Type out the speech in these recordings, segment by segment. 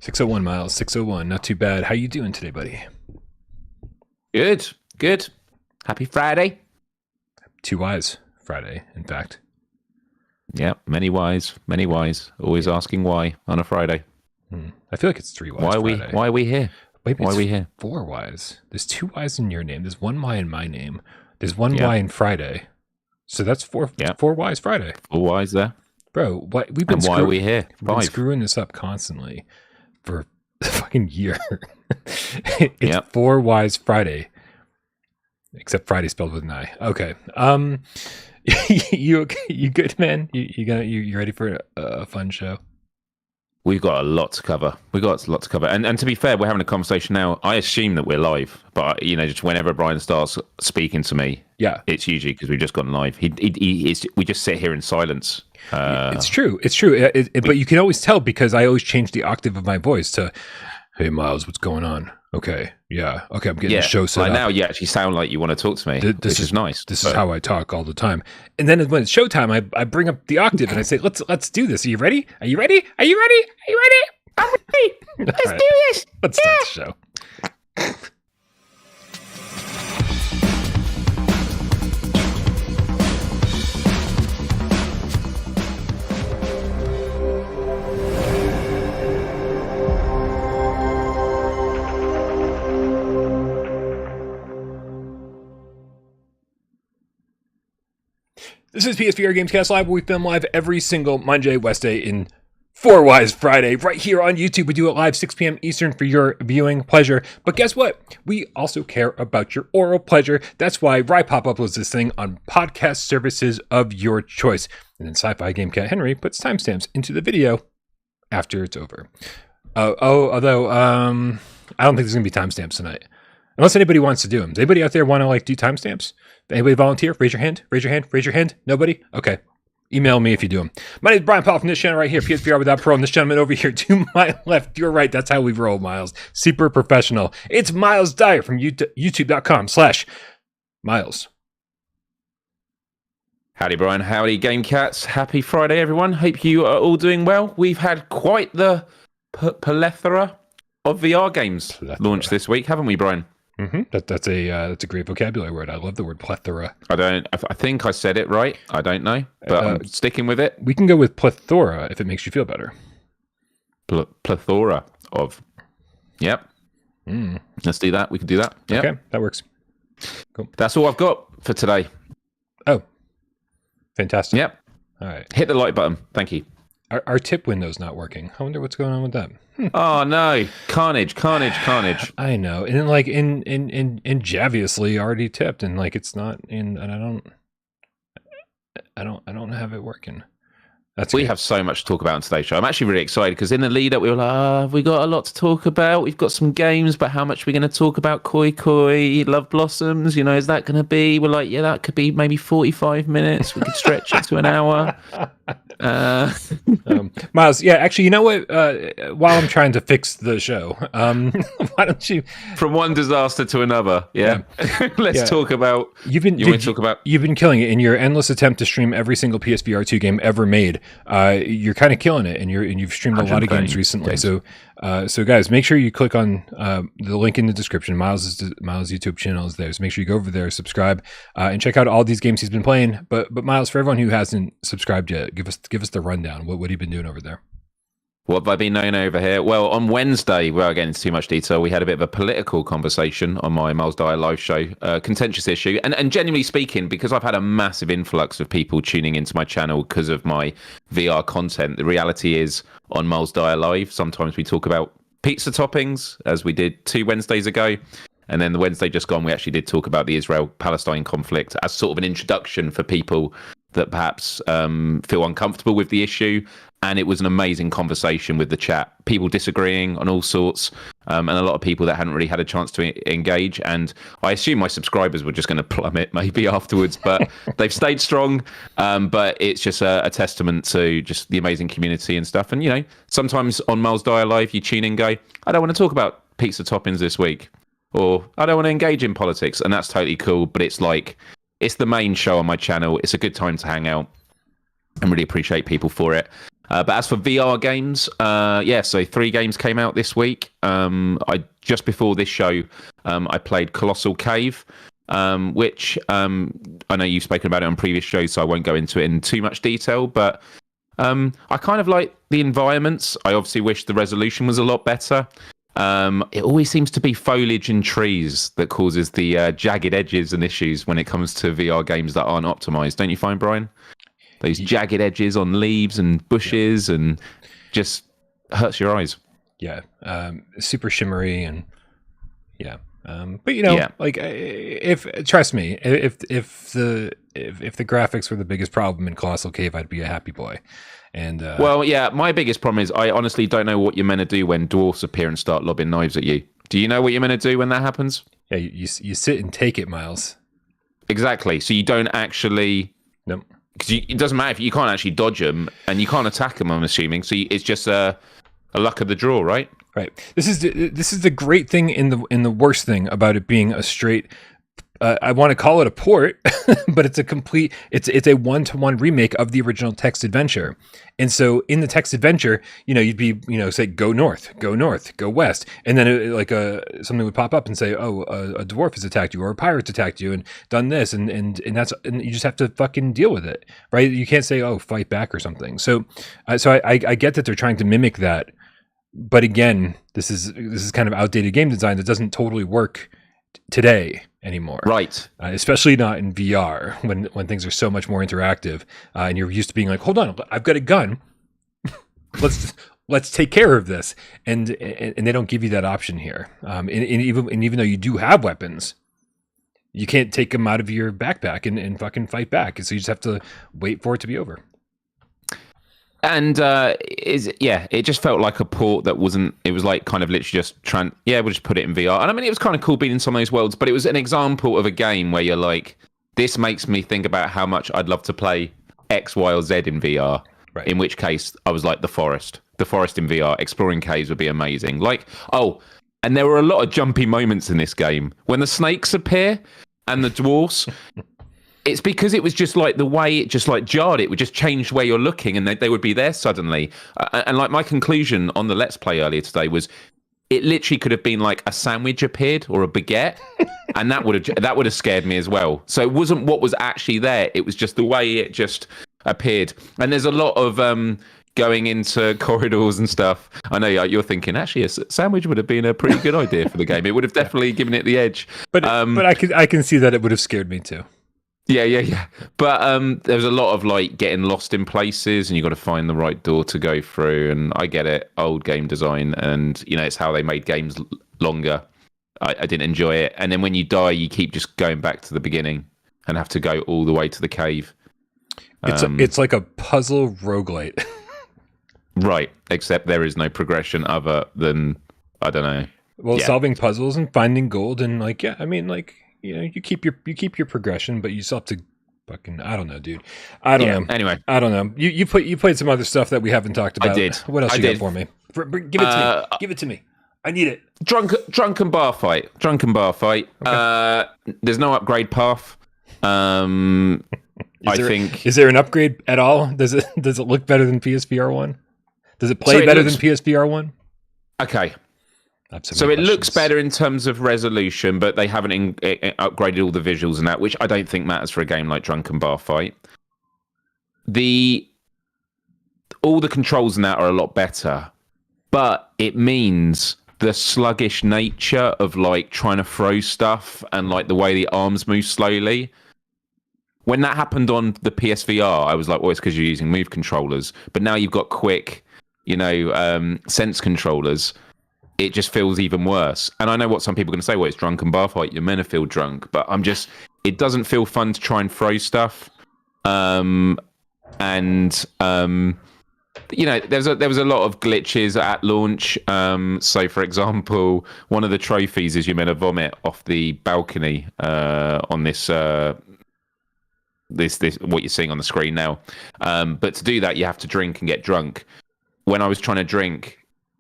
601 Miles, 601. Not too bad. How you doing today, buddy? Good. Happy Friday. Two Y's Friday, in fact. Yeah, many Y's. Always asking why on a Friday. I feel like it's three Y's. Why are we here? Maybe why are we here? Four Y's. There's two Y's in your name. There's one Y in my name. There's one Y in Friday. So that's four Y's Friday. 4 Y's there. Bro, why are we here? We've been screwing this up constantly for a fucking year. It's 4 Y's Friday. Except Friday spelled with an I. Okay. You good, man? You ready for a fun show? We've got a lot to cover. And to be fair, we're having a conversation now. I assume that we're live, but just whenever Brian starts speaking to me, it's usually because we've just gone live. We just sit here in silence. It's true. But you can always tell because I always change the octave of my voice to, "Hey, Miles, what's going on? Okay, yeah, okay, I'm getting the show set up." Now you actually sound like you want to talk to me, which is nice. This is how I talk all the time. And then when it's showtime, I bring up the octave and I say, "Let's do this. Are you ready? Are you ready? Are you ready? Are you ready? I'm ready. Let's do this. Let's start the show." This is PSVR GameScast Live, where we film live every single Monday, Wednesday, in 4 Y's Friday, right here on YouTube. We do it live 6 p.m. Eastern for your viewing pleasure. But guess what? We also care about your oral pleasure. That's why RyPop uploads this thing on podcast services of your choice. And then Sci-Fi Game Cat Henry puts timestamps into the video after it's over. Although I don't think there's going to be timestamps tonight. Unless anybody wants to do them. Does anybody out there want to do timestamps? Anybody volunteer? Raise your hand. Nobody? Okay. Email me if you do them. My name is Brian Powell from this channel right here, PSVR without Parole, and this gentleman over here to my left, your right. That's how we roll, Miles. Super professional. It's Miles Dyer from youtube.com/Miles. Howdy, Brian. Howdy, Game Cats. Happy Friday, everyone. Hope you are all doing well. We've had quite the plethora of VR games launched this week, haven't we, Brian? Mm-hmm. That's a great vocabulary word. I love the word plethora. I think I said it right. I don't know, but I'm sticking with it. We can go with plethora if it makes you feel better. Plethora of. Yep. Let's do that. We can do that. Yep. Okay, that works. Cool. That's all I've got for today. Oh, fantastic. Yep. All right. Hit the like button. Thank you. Our tip window's not working. I wonder what's going on with that. Oh no! Carnage! I know, and then in Javiously already tipped, and it's not in, and I don't have it working. We have so much to talk about on today's show. I'm actually really excited because in the lead up we were like, we got a lot to talk about. We've got some games, but how much are we going to talk about Koi Koi, Love Blossoms? Is that going to be? We're like, yeah, that could be maybe 45 minutes. We could stretch it to an hour. Miles, yeah, actually, you know what? While I'm trying to fix the show, why don't you? From one disaster to another, yeah. Let's talk about. You've been killing it in your endless attempt to stream every single PSVR2 game ever made. You're kind of killing it, and you've streamed a lot of games recently. So guys, make sure you click on the link in the description. Miles' YouTube channel is there, so make sure you go over there, subscribe, and check out all these games he's been playing. But Miles, for everyone who hasn't subscribed yet, give us the rundown. What have you been doing over there? What have I been doing over here? Well, on Wednesday, without getting into too much detail, we had a bit of a political conversation on my Miles Dyer live show, contentious issue. And genuinely speaking, because I've had a massive influx of people tuning into my channel because of my VR content, the reality is on Miles Dyer Live, sometimes we talk about pizza toppings, as we did 2 Wednesdays ago. And then the Wednesday just gone, we actually did talk about the Israel-Palestine conflict as sort of an introduction for people that perhaps feel uncomfortable with the issue. And it was an amazing conversation with the chat, people disagreeing on all sorts, and a lot of people that hadn't really had a chance to engage. And I assume my subscribers were just going to plummet maybe afterwards, but they've stayed strong. But it's just a testament to just the amazing community and stuff. And, sometimes on Miles Dyer Live, you tune in and go, I don't want to talk about pizza toppings this week, or I don't want to engage in politics. And that's totally cool. But it's the main show on my channel. It's a good time to hang out and really appreciate people for it. But as for VR games, so 3 games came out this week. I just before this show, I played Colossal Cave, which I know you've spoken about it on previous shows, so I won't go into it in too much detail. But I kind of like the environments. I obviously wish the resolution was a lot better. It always seems to be foliage and trees that causes the jagged edges and issues when it comes to VR games that aren't optimized. Don't you find, Brian? Those jagged edges on leaves and bushes and just hurts your eyes. Yeah. Super shimmery and but like trust me, if the graphics were the biggest problem in Colossal Cave, I'd be a happy boy. And my biggest problem is I honestly don't know what you're meant to do when dwarfs appear and start lobbing knives at you. Do you know what you're meant to do when that happens? Yeah, you sit and take it, Miles. Exactly. So you don't actually. Nope. Because it doesn't matter if you can't actually dodge them and you can't attack them. I'm assuming. So it's just a luck of the draw, right? Right. This is the great thing in the worst thing about it being a straight. I want to call it a port, but it's a 1-to-1 remake of the original text adventure. And so in the text adventure, you'd be, say, go north, go west. And then something would pop up and say, oh, a dwarf has attacked you or a pirate's attacked you and done this. And you just have to fucking deal with it. Right. You can't say, oh, fight back or something. So I get that they're trying to mimic that. But again, this is kind of outdated game design that doesn't totally work today anymore, right? Especially not in VR when things are so much more interactive, and you're used to being like, hold on, I've got a gun, let's take care of this, and they don't give you that option here. And even though you do have weapons, you can't take them out of your backpack and fucking fight back, so you just have to wait for it to be over. And it just felt like a port that wasn't. It was like kind of literally just we'll just put it in VR. And I mean, it was kind of cool being in some of those worlds, but it was an example of a game where you're like, this makes me think about how much I'd love to play X, Y, or Z in VR. Right. In which case, I was like the forest in VR. Exploring caves would be amazing. Like, and there were a lot of jumpy moments in this game when the snakes appear and the dwarfs. It's because it was just like the way it just like jarred. It would just change where you're looking and they would be there suddenly. And like my conclusion on the Let's Play earlier today was it literally could have been like a sandwich appeared or a baguette. And that would have scared me as well. So it wasn't what was actually there. It was just the way it just appeared. And there's a lot of going into corridors and stuff. I know you're thinking actually a sandwich would have been a pretty good idea for the game. It would have definitely given it the edge. But I can see that it would have scared me too. Yeah. But there was a lot of like getting lost in places and you got to find the right door to go through. And I get it, old game design, and it's how they made games longer. I didn't enjoy it. And then when you die, you keep just going back to the beginning and have to go all the way to the cave. It's like a puzzle roguelite. Right, except there is no progression other than, I don't know. Well, solving puzzles and finding gold and you keep your progression, but you still have to fucking, I don't know, dude. I don't know. Anyway, I don't know. You played some other stuff that we haven't talked about. I did. What else you got for me? Give it to me. Give it to me. I need it. Drunken Bar Fight. Okay. There's no upgrade path. Is there an upgrade at all? Does it look better than PSVR 1? Does it play better than PSVR 1? Okay. So it looks better in terms of resolution, but they haven't upgraded all the visuals and that, which I don't think matters for a game like Drunken Bar Fight. All the controls in that are a lot better, but it means the sluggish nature of like trying to throw stuff and like the way the arms move slowly. When that happened on the PSVR, I was like, well, it's because you're using Move controllers, but now you've got quick, sense controllers. It just feels even worse. And I know what some people are going to say, well, it's Drunken Bar Fight, you're meant to feel drunk. But it doesn't feel fun to try and throw stuff. There was a lot of glitches at launch. So, for example, one of the trophies is you're meant to vomit off the balcony on this what you're seeing on the screen now. But to do that, you have to drink and get drunk. When I was trying to drink,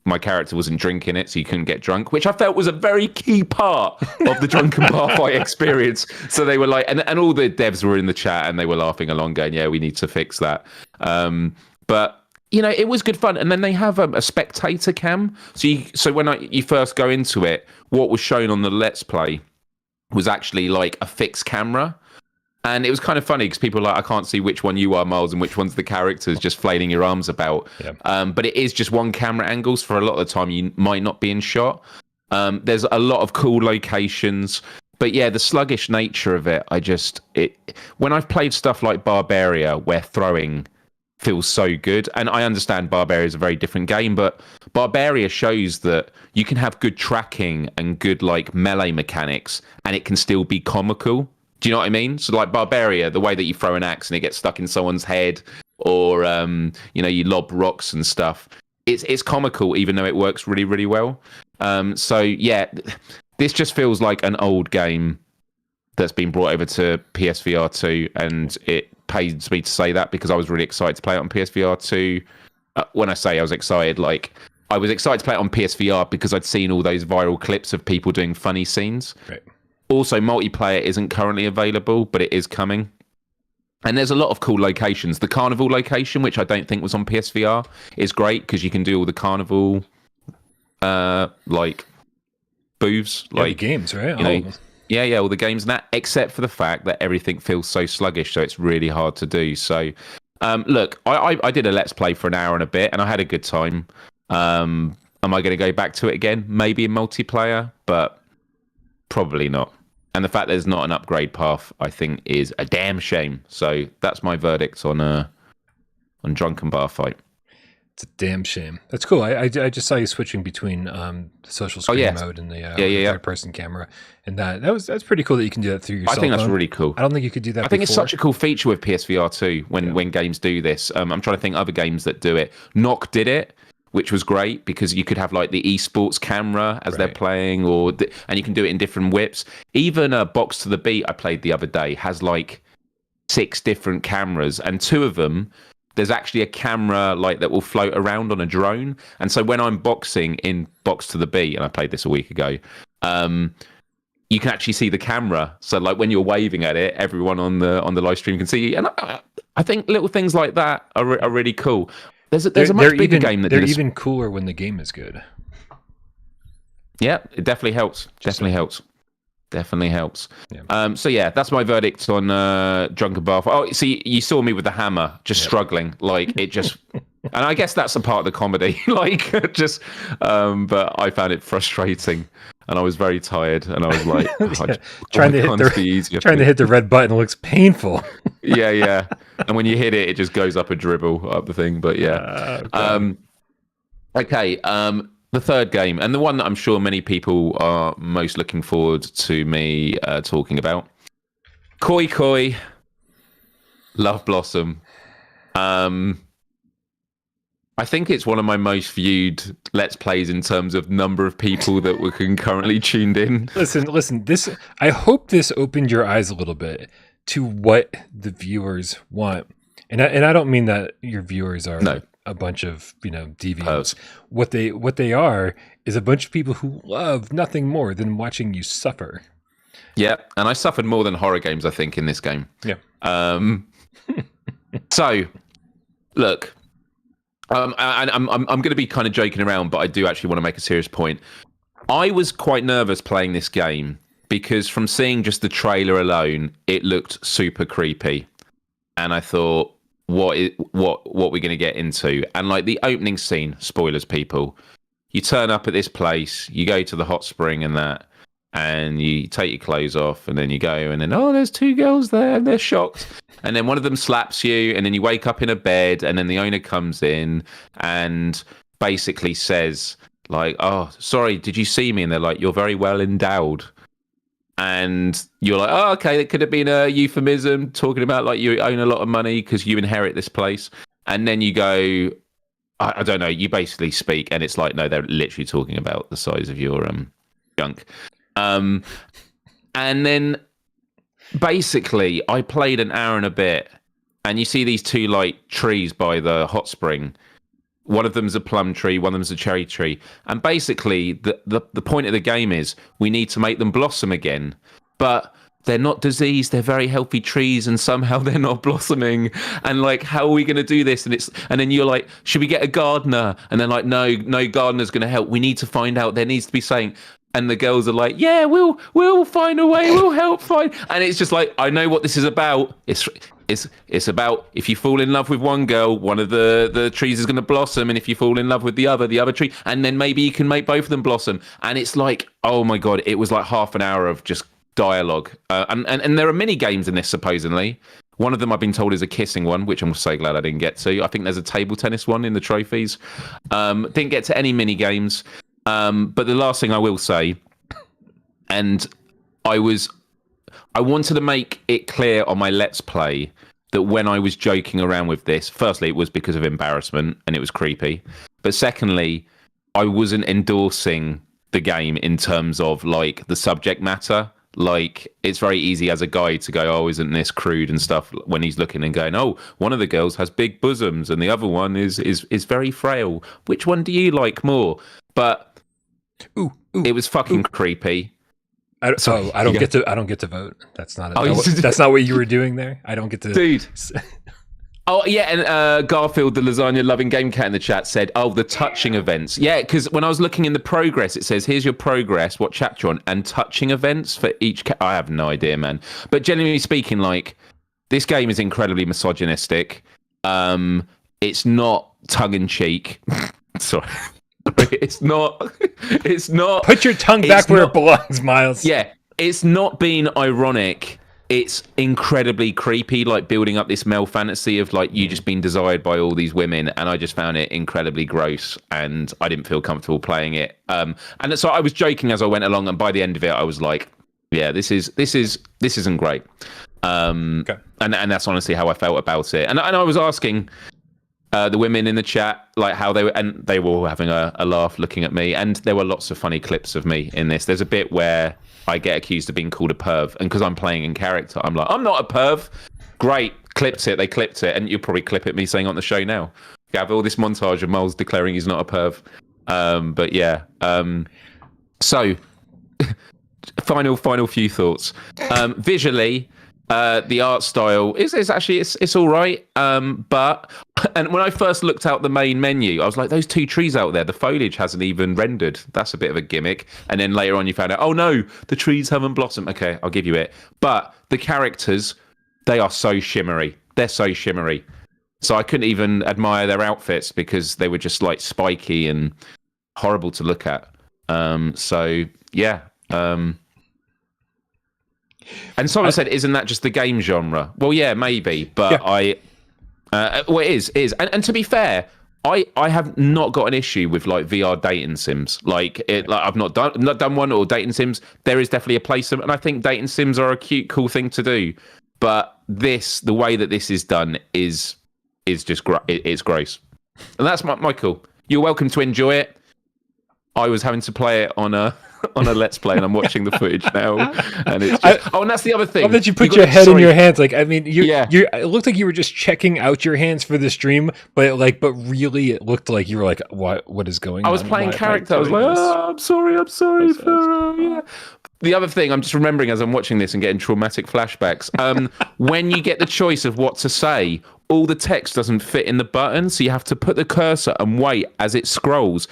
my character wasn't drinking it, so you couldn't get drunk, which I felt was a very key part of the Drunken Bar Fight experience. So they were like, and all the devs were in the chat and they were laughing along going, yeah, we need to fix that. But it was good fun. And then they have a spectator cam. So when you first go into it, what was shown on the Let's Play was actually like a fixed camera. And it was kind of funny because people are like, I can't see which one you are, Miles, and which one's the characters, just flailing your arms about. Yeah. But it is just one camera angles. For a lot of the time, you might not be in shot. There's a lot of cool locations. But yeah, the sluggish nature of it, when I've played stuff like Barbaria, where throwing feels so good, and I understand Barbaria is a very different game, but Barbaria shows that you can have good tracking and good like melee mechanics, and it can still be comical. Do you know what I mean? So like Barbaria, the way that you throw an axe and it gets stuck in someone's head, or you lob rocks and stuff, it's comical even though it works really, really well. So yeah, this just feels like an old game that's been brought over to PSVR2, and it pains me to say that because I was really excited to play it on PSVR2. When I say I was excited, like I was excited to play it on PSVR because I'd seen all those viral clips of people doing funny scenes. Right. Also, multiplayer isn't currently available, but it is coming. And there's a lot of cool locations. The carnival location, which I don't think was on PSVR, is great because you can do all the carnival, like booths, like games, right? All the games and that. Except for the fact that everything feels so sluggish, so it's really hard to do. So, look, I did a Let's Play for an hour and a bit, and I had a good time. Am I going to go back to it again? Maybe in multiplayer, but probably not. And the fact there's not an upgrade path, I think, is a damn shame. So that's my verdict on Drunken Bar Fight. It's a damn shame. That's cool. I just saw you switching between the social screen mode and the third-person camera, and that's pretty cool that you can do that through your cell phone. I think that's really cool. I don't think you could do that. I think it's such a cool feature with PSVR 2 when games do this. I'm trying to think other games that do it. Knock did it, which was great because you could have like the esports camera as they're playing, and you can do it in different whips. Even Box to the Beat I played the other day has like 6 different cameras, and 2 of them there's actually a camera like that will float around on a drone. And so when I'm boxing in Box to the Beat, and I played this a week ago, you can actually see the camera. So like when you're waving at it, everyone on the live stream can see you. And I think little things like that are really cool. There's a much bigger game that they're even cooler when the game is good. Yeah, it definitely helps. Definitely helps. Yeah. So yeah, that's my verdict on Drunken Bar Fight. Oh, see, you saw me with the hammer, just struggling, like it just. And I guess that's a part of the comedy, like just. But I found it frustrating, and I was very tired, and I was like, trying to hit the red button looks painful. yeah. And when you hit it, it just goes up a dribble up the thing. But yeah. Okay. The third game, and the one that I'm sure many people are most looking forward to me talking about. Koi Koi, Love Blossom. I think it's one of my most viewed Let's Plays in terms of number of people that were concurrently tuned in. Listen. I hope this opened your eyes a little bit to what the viewers want, and I don't mean that your viewers are a bunch of deviants. What they are is a bunch of people who love nothing more than watching you suffer. Yeah, and I suffered more than horror games, I think, in this game. Yeah. So, look, I'm going to be kind of joking around, but I do actually want to make a serious point. I was quite nervous playing this game because from seeing just the trailer alone, it looked super creepy, and I thought, what we're going to get into. And like the opening scene, spoilers, people, you turn up at this place, you go to the hot spring and that, and you take your clothes off, and then you go, and then there's 2 girls there, and they're shocked, and then one of them slaps you, and then you wake up in a bed, and then the owner comes in and basically says like, oh, sorry, did you see me? And they're like, you're very well endowed. And you're like, oh, okay, it could have been a euphemism talking about like you own a lot of money because you inherit this place. And then you go, I don't know, you basically speak, and it's like, no, they're literally talking about the size of your junk. And then basically I played an hour and a bit, and you see these 2 like trees by the hot spring. One of them's a plum tree, one of them's a cherry tree. And basically, the point of the game is we need to make them blossom again. But they're not diseased, they're very healthy trees, and somehow they're not blossoming. And like, how are we going to do this? And then you're like, should we get a gardener? And they're like, no gardener's going to help. We need to find out. There needs to be something. And the girls are like, yeah, we'll find a way. We'll help find. And it's just like, I know what this is about. It's about, if you fall in love with one girl, one of the trees is going to blossom, and if you fall in love with the other tree, and then maybe you can make both of them blossom. And it's like, oh my god, it was like half an hour of just dialogue. And there are mini games in this, supposedly. One of them I've been told is a kissing one, which I'm so glad I didn't get to. I think there's a table tennis one in the trophies. Didn't get to any mini games. But the last thing I will say, and I wanted to make it clear on my Let's Play that when I was joking around with this, firstly, it was because of embarrassment and it was creepy. But secondly, I wasn't endorsing the game in terms of like the subject matter. Like, it's very easy as a guy to go, oh, isn't this crude and stuff, when he's looking and going, oh, one of the girls has big bosoms and the other one is very frail. Which one do you like more? But it was fucking creepy. I don't get to vote. That's not that's not what you were doing there. I don't get to, dude. Oh yeah, and Garfield, the lasagna loving game cat in the chat, said, oh, the touching events. Yeah, because when I was looking in the progress, it says, here's your progress, what chapter you're on, and touching events for each I have no idea, man. But generally speaking, like, this game is incredibly misogynistic. It's not tongue in cheek. Sorry. It's not. Put your tongue back where it belongs, Miles. Yeah, it's not being ironic. It's incredibly creepy, like building up this male fantasy of like you just being desired by all these women, and I just found it incredibly gross, and I didn't feel comfortable playing it. And so I was joking as I went along, and by the end of it, I was like, "Yeah, this isn't great." Okay. And that's honestly how I felt about it. And I was asking the women in the chat like how they were, and they were all having a laugh looking at me, and there were lots of funny clips of me in this. There's a bit where I get accused of being called a perv, and because I'm playing in character, I'm like, I'm not a perv. Great, they clipped it, and you'll probably clip it me saying on the show now. You have all this montage of MYles declaring he's not a perv. But yeah, so final few thoughts. Visually, the art style is actually it's all right. But when I first looked out the main menu, I was like, those two trees out there, the foliage hasn't even rendered. That's a bit of a gimmick. And then later on, you found out, oh no, the trees haven't blossomed. Okay, I'll give you it. But the characters, they are so shimmery. They're so shimmery. So I couldn't even admire their outfits because they were just like spiky and horrible to look at. So yeah. And someone said, isn't that just the game genre? Well, yeah, maybe, but yeah. Well, it is. And to be fair, I have not got an issue with like VR dating sims. Like I've not done one or dating sims. There is definitely a place for them, and I think dating sims are a cute, cool thing to do. But the way that this is done is just it's gross. And that's Michael. You're welcome to enjoy it. I was having to play it on a Let's Play, and I'm watching the footage now, and it's just, and that's the other thing. I bet you put your head in your hands. Like, I mean, it looked like you were just checking out your hands for the stream, but really, it looked like you were like, what is going on? I was playing character. I was like, I'm sorry for yeah. The other thing I'm just remembering as I'm watching this and getting traumatic flashbacks. When you get the choice of what to say, all the text doesn't fit in the button, so you have to put the cursor and wait as it scrolls.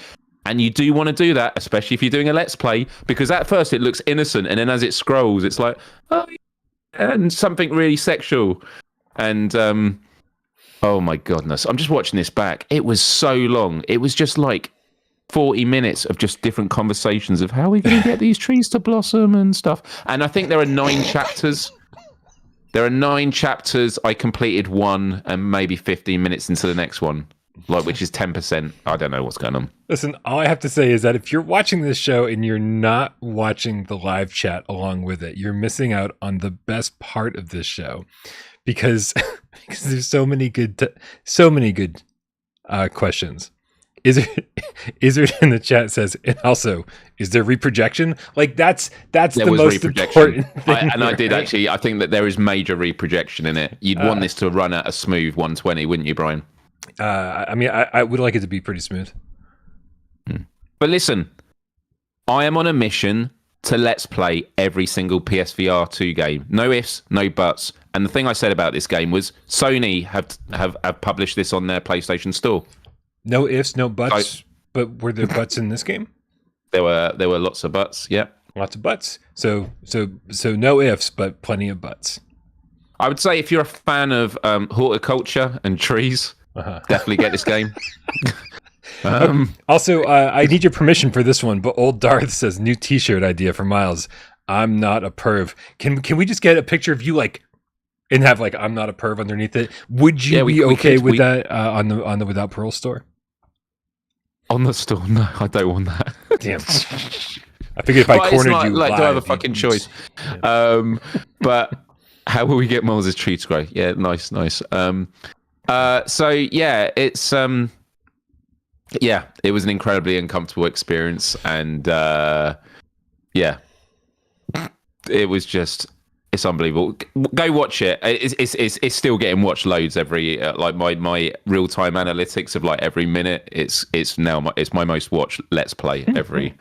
And you do want to do that, especially if you're doing a Let's Play, because at first it looks innocent, and then as it scrolls, it's like, oh, yeah, and something really sexual. And, oh my goodness, I'm just watching this back. It was so long. It was just like 40 minutes of just different conversations of how are we going to get these trees to blossom and stuff. And I think there are 9 chapters. There are 9 chapters. I completed one and maybe 15 minutes into the next one. Which is 10%. I don't know what's going on. Listen, all I have to say is that if you're watching this show and you're not watching the live chat along with it, you're missing out on the best part of this show, because there's so many good questions. Izzard in the chat says, and also, is there reprojection? Like that's the most important thing. I did actually. I think that there is major reprojection in it. You'd want this to run at a smooth 120, wouldn't you, Brian? I mean, I would like it to be pretty smooth. But listen, I am on a mission to let's play every single PSVR2 game. No ifs, no buts. And the thing I said about this game was Sony have published this on their PlayStation Store. No ifs, no buts. But were there buts in this game? There were lots of buts. Yeah, lots of buts. So no ifs, but plenty of buts. I would say if you're a fan of horticulture and trees, definitely get this game. Also, I need your permission for this one, but Old Darth says new T-shirt idea for MYles. I'm not a perv. Can we just get a picture of you like, and have like I'm not a perv underneath it? Would you be okay with that on the Without Parole store? On the store? No, I don't want that. Damn. I figured if I cornered you, like, do I have a fucking choice? Yeah. But how will we get Miles' tree to grow? Yeah, nice. So yeah, it's yeah, it was an incredibly uncomfortable experience, and yeah, it was just, it's unbelievable. Go watch it. It's still getting watched loads every like my real time analytics of like every minute. It's my most watched Let's Play every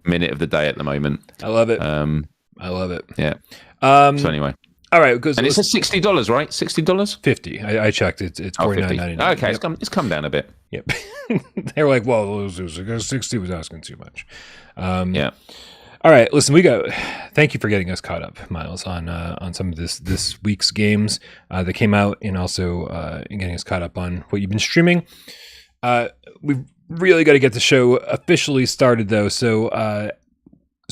minute of the day at the moment. I love it. I love it. Yeah. So anyway. All right, and it's $60, right? $60? $50. I checked. It's $49.99. Okay, yep. It's come down a bit. Yep. They were like, "Well, it was 60 was asking too much." Yeah. All right, listen. Thank you for getting us caught up, MYles, on some of this week's games that came out, and also getting us caught up on what you've been streaming. We've really got to get the show officially started, though. So.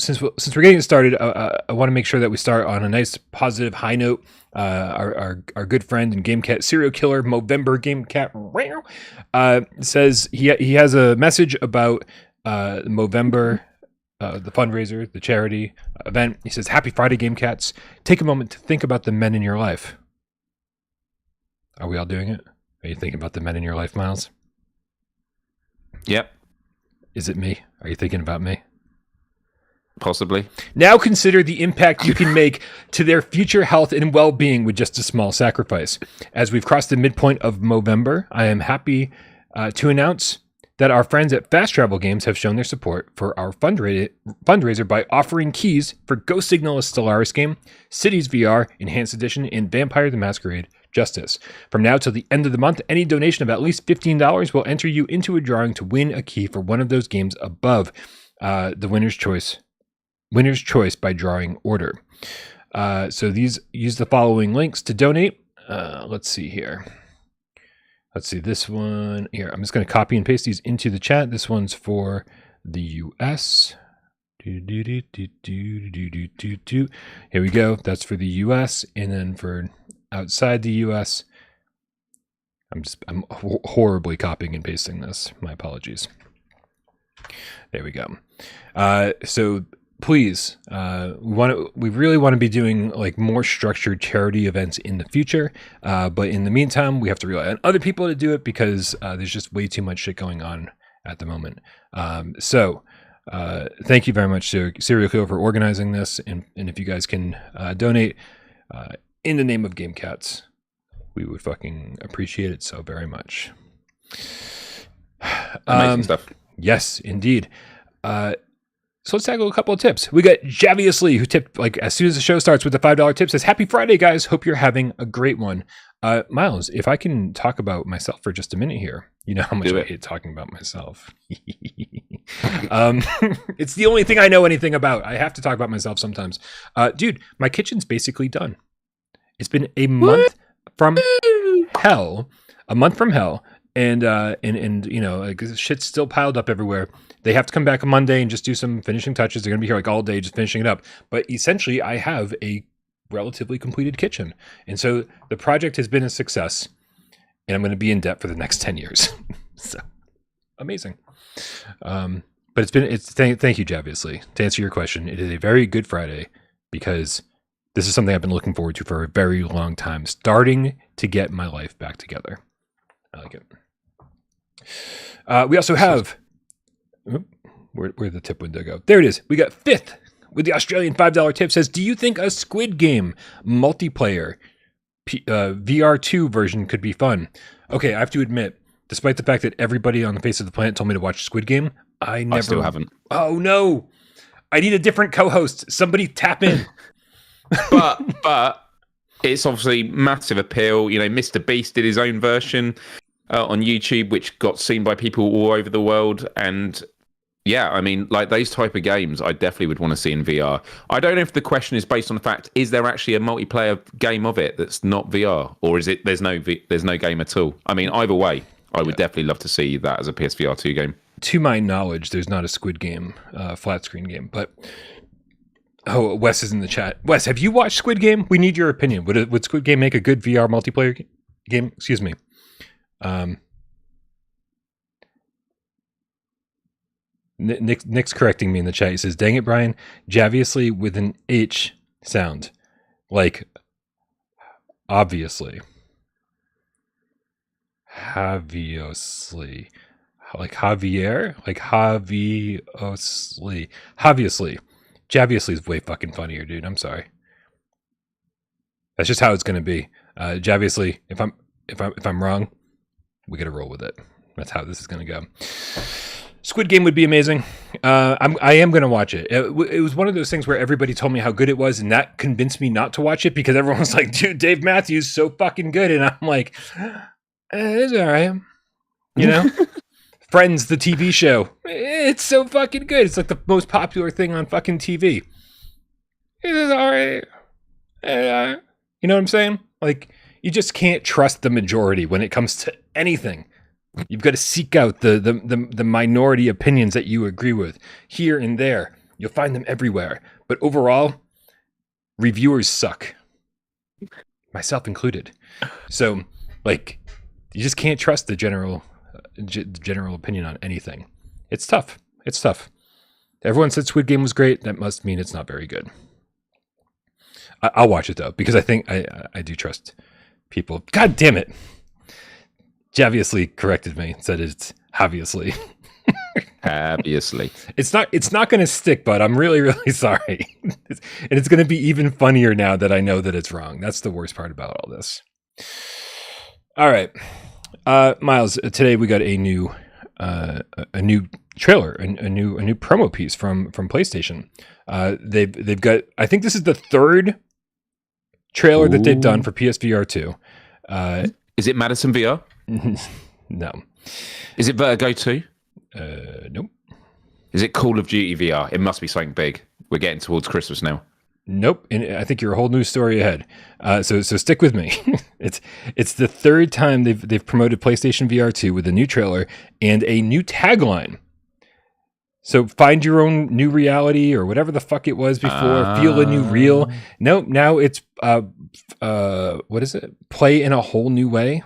Since we're getting started, I want to make sure that we start on a nice positive high note. Our good friend and GameCat serial killer Mowvember GameCat says he has a message about Mowvember, the fundraiser, the charity event. He says, "Happy Friday, GameCats. Take a moment to think about the men in your life." Are we all doing it? Are you thinking about the men in your life, MYles? Yep. Is it me? Are you thinking about me? Possibly. Now consider the impact you can make to their future health and well-being with just a small sacrifice. As we've crossed the midpoint of Mowvember, I am happy to announce that our friends at Fast Travel Games have shown their support for our fundraiser by offering keys for Ghost Signal: A Stellaris game, Cities VR Enhanced Edition, and Vampire the Masquerade Justice. From now till the end of the month, any donation of at least $15 will enter you into a drawing to win a key for one of those games above the winner's choice by drawing order. So these use the following links to donate. Let's see here. Let's see this one here. I'm just going to copy and paste these into the chat. This one's for the US. Here we go. That's for the US. And then for outside the US, I'm horribly copying and pasting this. My apologies. There we go. So please, we really want to be doing like more structured charity events in the future. But in the meantime, we have to rely on other people to do it because there's just way too much shit going on at the moment. So thank you very much to Serial Killer for organizing this. And if you guys can donate in the name of GameCats, we would fucking appreciate it so very much. Amazing stuff. Yes, indeed. So let's tackle a couple of tips. We got Javius Lee, who tipped like as soon as the show starts with the $5 tip, says, "Happy Friday, guys. Hope you're having a great one." MYles, if I can talk about myself for just a minute here, you know how much I hate talking about myself. It's the only thing I know anything about. I have to talk about myself sometimes. Dude, my kitchen's basically done. It's been a month from hell. And you know, like, shit's still piled up everywhere. They have to come back on Monday and just do some finishing touches. They're going to be here like all day just finishing it up. But essentially, I have a relatively completed kitchen. And so the project has been a success. And I'm going to be in debt for the next 10 years. So, amazing. But thank you, Javius Lee. To answer your question, it is a very good Friday because this is something I've been looking forward to for a very long time. Starting to get my life back together. I like it. We also have... Where'd the tip window go? There it is. We got Fifth with the Australian $5 tip. Says, "Do you think a Squid Game multiplayer VR2 version could be fun?" Okay, I have to admit, despite the fact that everybody on the face of the planet told me to watch Squid Game, I still haven't. Oh no! I need a different co-host. Somebody tap in. but it's obviously massive appeal. You know, Mr. Beast did his own version on YouTube, which got seen by people all over the world. And yeah, I mean, like those type of games, I definitely would want to see in VR. I don't know if the question is based on the fact, is there actually a multiplayer game of it that's not VR, or is it there's no game at all? I mean, either way, I would definitely love to see that as a PSVR2 game. To my knowledge, there's not a Squid Game flat screen game, but Wes is in the chat. Wes, have you watched Squid Game? We need your opinion. Would Squid Game make a good VR multiplayer game? Excuse me. Nick's correcting me in the chat. He says, "Dang it, Brian, Javiously with an H sound, like obviously, Javiously, like Javier, like Javiously, Javiously is way fucking funnier, dude. I'm sorry. That's just how it's gonna be. Javiously, if I'm wrong, we gotta roll with it. That's how this is gonna go." Squid Game would be amazing. I am going to watch it. It was one of those things where everybody told me how good it was, and that convinced me not to watch it because everyone was like, dude, Dave Matthews so fucking good. And I'm like, it's all right. You know? Friends, the TV show. It's so fucking good. It's like the most popular thing on fucking TV. It's all right. You know what I'm saying? Like, you just can't trust the majority when it comes to anything. You've got to seek out the minority opinions that you agree with here and there. You'll find them everywhere. But overall, reviewers suck. Myself included. So, like, you just can't trust the general opinion on anything. It's tough. It's tough. Everyone said Squid Game was great. That must mean it's not very good. I'll watch it, though, because I think I do trust people. God damn it. Javiously corrected me, said it's obviously. Obviously. It's not going to stick, but I'm really, really sorry. And it's going to be even funnier now that I know that it's wrong. That's the worst part about all this. All right. Miles, today we got a new trailer, a new promo piece from PlayStation. They've got, I think this is the third trailer that they've done for PSVR 2. Is it Madison VR? No. Is it Vertigo 2? Nope. Is it Call of Duty VR? It must be something big. We're getting towards Christmas now. Nope. And I think you're a whole new story ahead. So stick with me. It's the third time they've promoted PlayStation VR 2 with a new trailer and a new tagline. So find your own new reality or whatever the fuck it was before. Feel a new real. Nope. Now it's what is it? Play in a whole new way.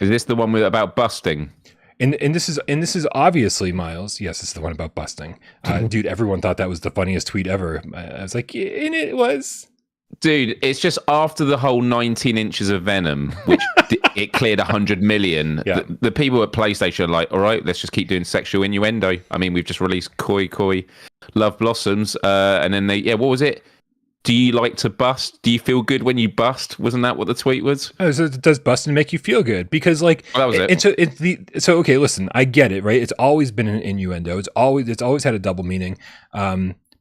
Is this the one about busting? And this is obviously, Miles. Yes, it's the one about busting. Dude, everyone thought that was the funniest tweet ever. I was like, and it was. Dude, it's just after the whole 19 inches of Venom, which it cleared 100 million. Yeah. The people at PlayStation are like, all right, let's just keep doing sexual innuendo. I mean, we've just released Koi Koi, Love Blossoms, and then what was it? Do you like to bust? Do you feel good when you bust? Wasn't that what the tweet was? Oh, so does busting make you feel good? Because like, that was it. And so okay, listen, I get it, right? It's always been an innuendo. It's always had a double meaning.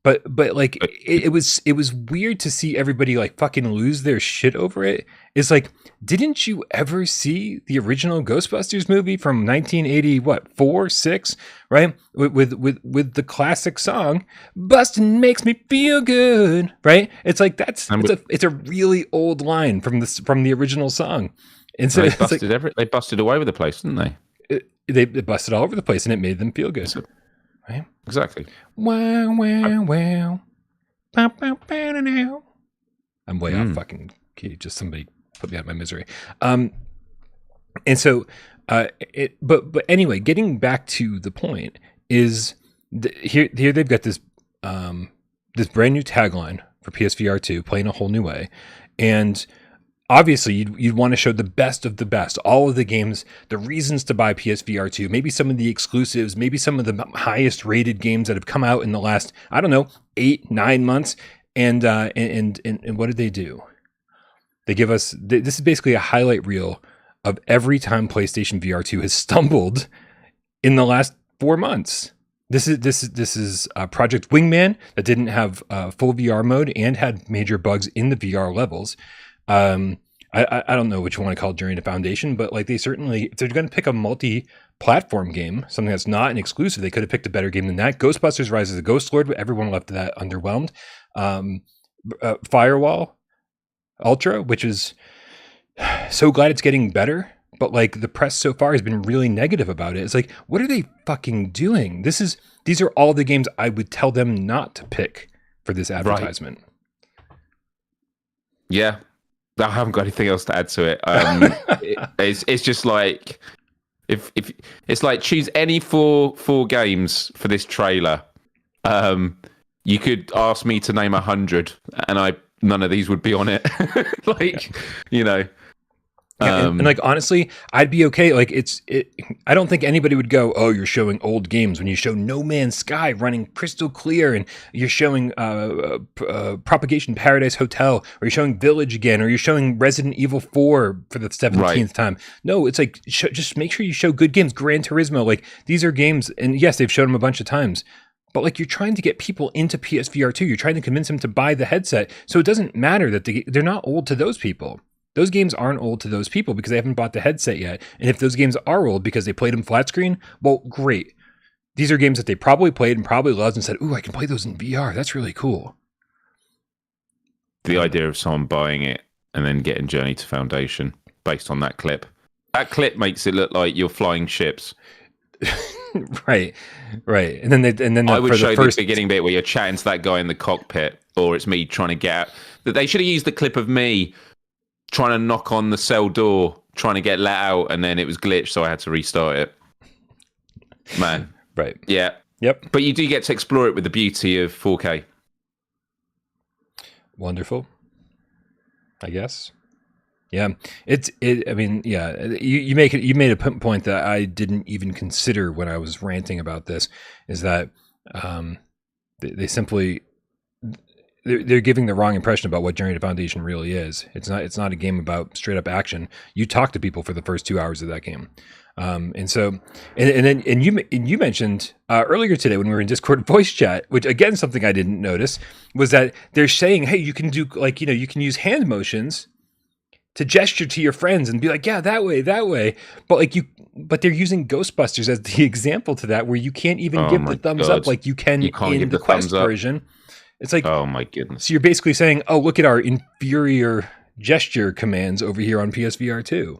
But like it was weird to see everybody like fucking lose their shit over it. It's like, didn't you ever see the original Ghostbusters movie from 1980? What, 4, 6, right? With the classic song, "Bustin' makes me feel good," right? It's like it's a really old line from the original song. And so they busted all over the place, didn't they? They busted all over the place, and it made them feel good. Right? Exactly. Wow, wow, wow. Bow, bow, bow, now. I'm way off fucking key. Just somebody put me out of my misery. And so, but anyway, getting back to the point is here they've got this this brand new tagline for PSVR 2, playing a whole new way, and obviously, you'd want to show the best of the best, all of the games, the reasons to buy PSVR 2, maybe some of the exclusives, maybe some of the highest rated games that have come out in the last, 8-9 months. And what did they do? They give us, this is basically a highlight reel of every time PlayStation VR 2 has stumbled in the last 4 months. This is Project Wingman that didn't have full VR mode and had major bugs in the VR levels. I don't know what you want to call Journey to Foundation, but like they certainly, if they're going to pick a multi-platform game, something that's not an exclusive, they could have picked a better game than that. Ghostbusters Rise of the Ghost Lord, but everyone left that underwhelmed. Firewall Ultra, which is so glad it's getting better, but like the press so far has been really negative about it. It's like, what are they fucking doing? These are all the games I would tell them not to pick for this advertisement. Right. Yeah, I haven't got anything else to add to it. It's just like if it's like choose any four games for this trailer. You could ask me to name 100, and none of these would be on it. Like, you know. Yeah, and like honestly, I'd be okay. Like I don't think anybody would go, "Oh, you're showing old games," when you show No Man's Sky running crystal clear, and you're showing Propagation Paradise Hotel, or you're showing Village again, or you're showing Resident Evil 4 for the 17th time. No, it's like just make sure you show good games. Gran Turismo, like these are games, and yes, they've shown them a bunch of times. But like you're trying to get people into PSVR2, you're trying to convince them to buy the headset, so it doesn't matter that they're not old to those people. Those games aren't old to those people because they haven't bought the headset yet. And if those games are old because they played them flat screen, well, great. These are games that they probably played and probably loved and said, "Ooh, I can play those in VR. That's really cool." The idea of someone buying it and then getting Journey to Foundation based on that clip. That clip makes it look like you're flying ships. Right. And then I would show the beginning bit where you're chatting to that guy in the cockpit, or it's me trying to get out. That they should have used the clip of me trying to knock on the cell door, trying to get let out, and then it was glitched, so I had to restart it. Man. Right. Yeah. Yep. But you do get to explore it with the beauty of 4K. Wonderful. I guess. Yeah. I mean, yeah, you made a point that I didn't even consider when I was ranting about this, is that they simply they're giving the wrong impression about what Journey to Foundation really is. It's not a game about straight up action. You talk to people for the first 2 hours of that game. And you mentioned earlier today when we were in Discord voice chat, which again, something I didn't notice, was that they're saying, hey, you can do you can use hand motions to gesture to your friends and be like, yeah, that way. But they're using Ghostbusters as the example to that, where you can't even give the thumbs up like you can in the Quest version. It's like, oh my goodness. So you're basically saying, oh, look at our inferior gesture commands over here on PSVR2.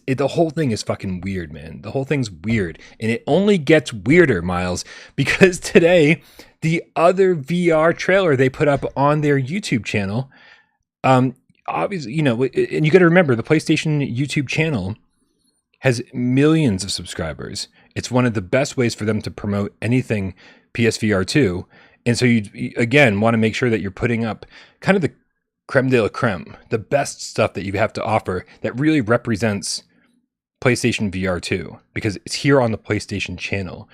The whole thing is fucking weird, man. The whole thing's weird. And it only gets weirder, Miles, because today, the other VR trailer they put up on their YouTube channel, obviously, and you got to remember, the PlayStation YouTube channel has millions of subscribers. It's one of the best ways for them to promote anything PSVR2. And so you, again, want to make sure that you're putting up kind of the creme de la creme, the best stuff that you have to offer that really represents PlayStation VR2, because it's here on the PlayStation channel.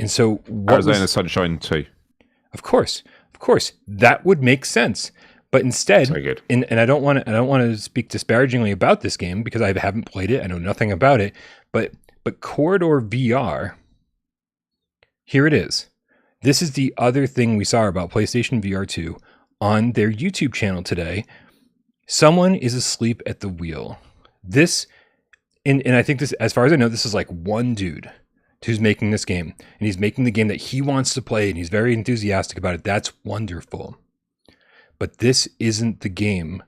And so Arizona Sunshine 2. Of course, that would make sense. But instead, and I don't want to speak disparagingly about this game because I haven't played it, I know nothing about it, but Corridor VR, here it is. This is the other thing we saw about PlayStation VR2 on their YouTube channel today. Someone is asleep at the wheel. This, and I think this, as far as I know, this is like one dude who's making this game, and he's making the game that he wants to play, and he's very enthusiastic about it. That's wonderful. But this isn't the game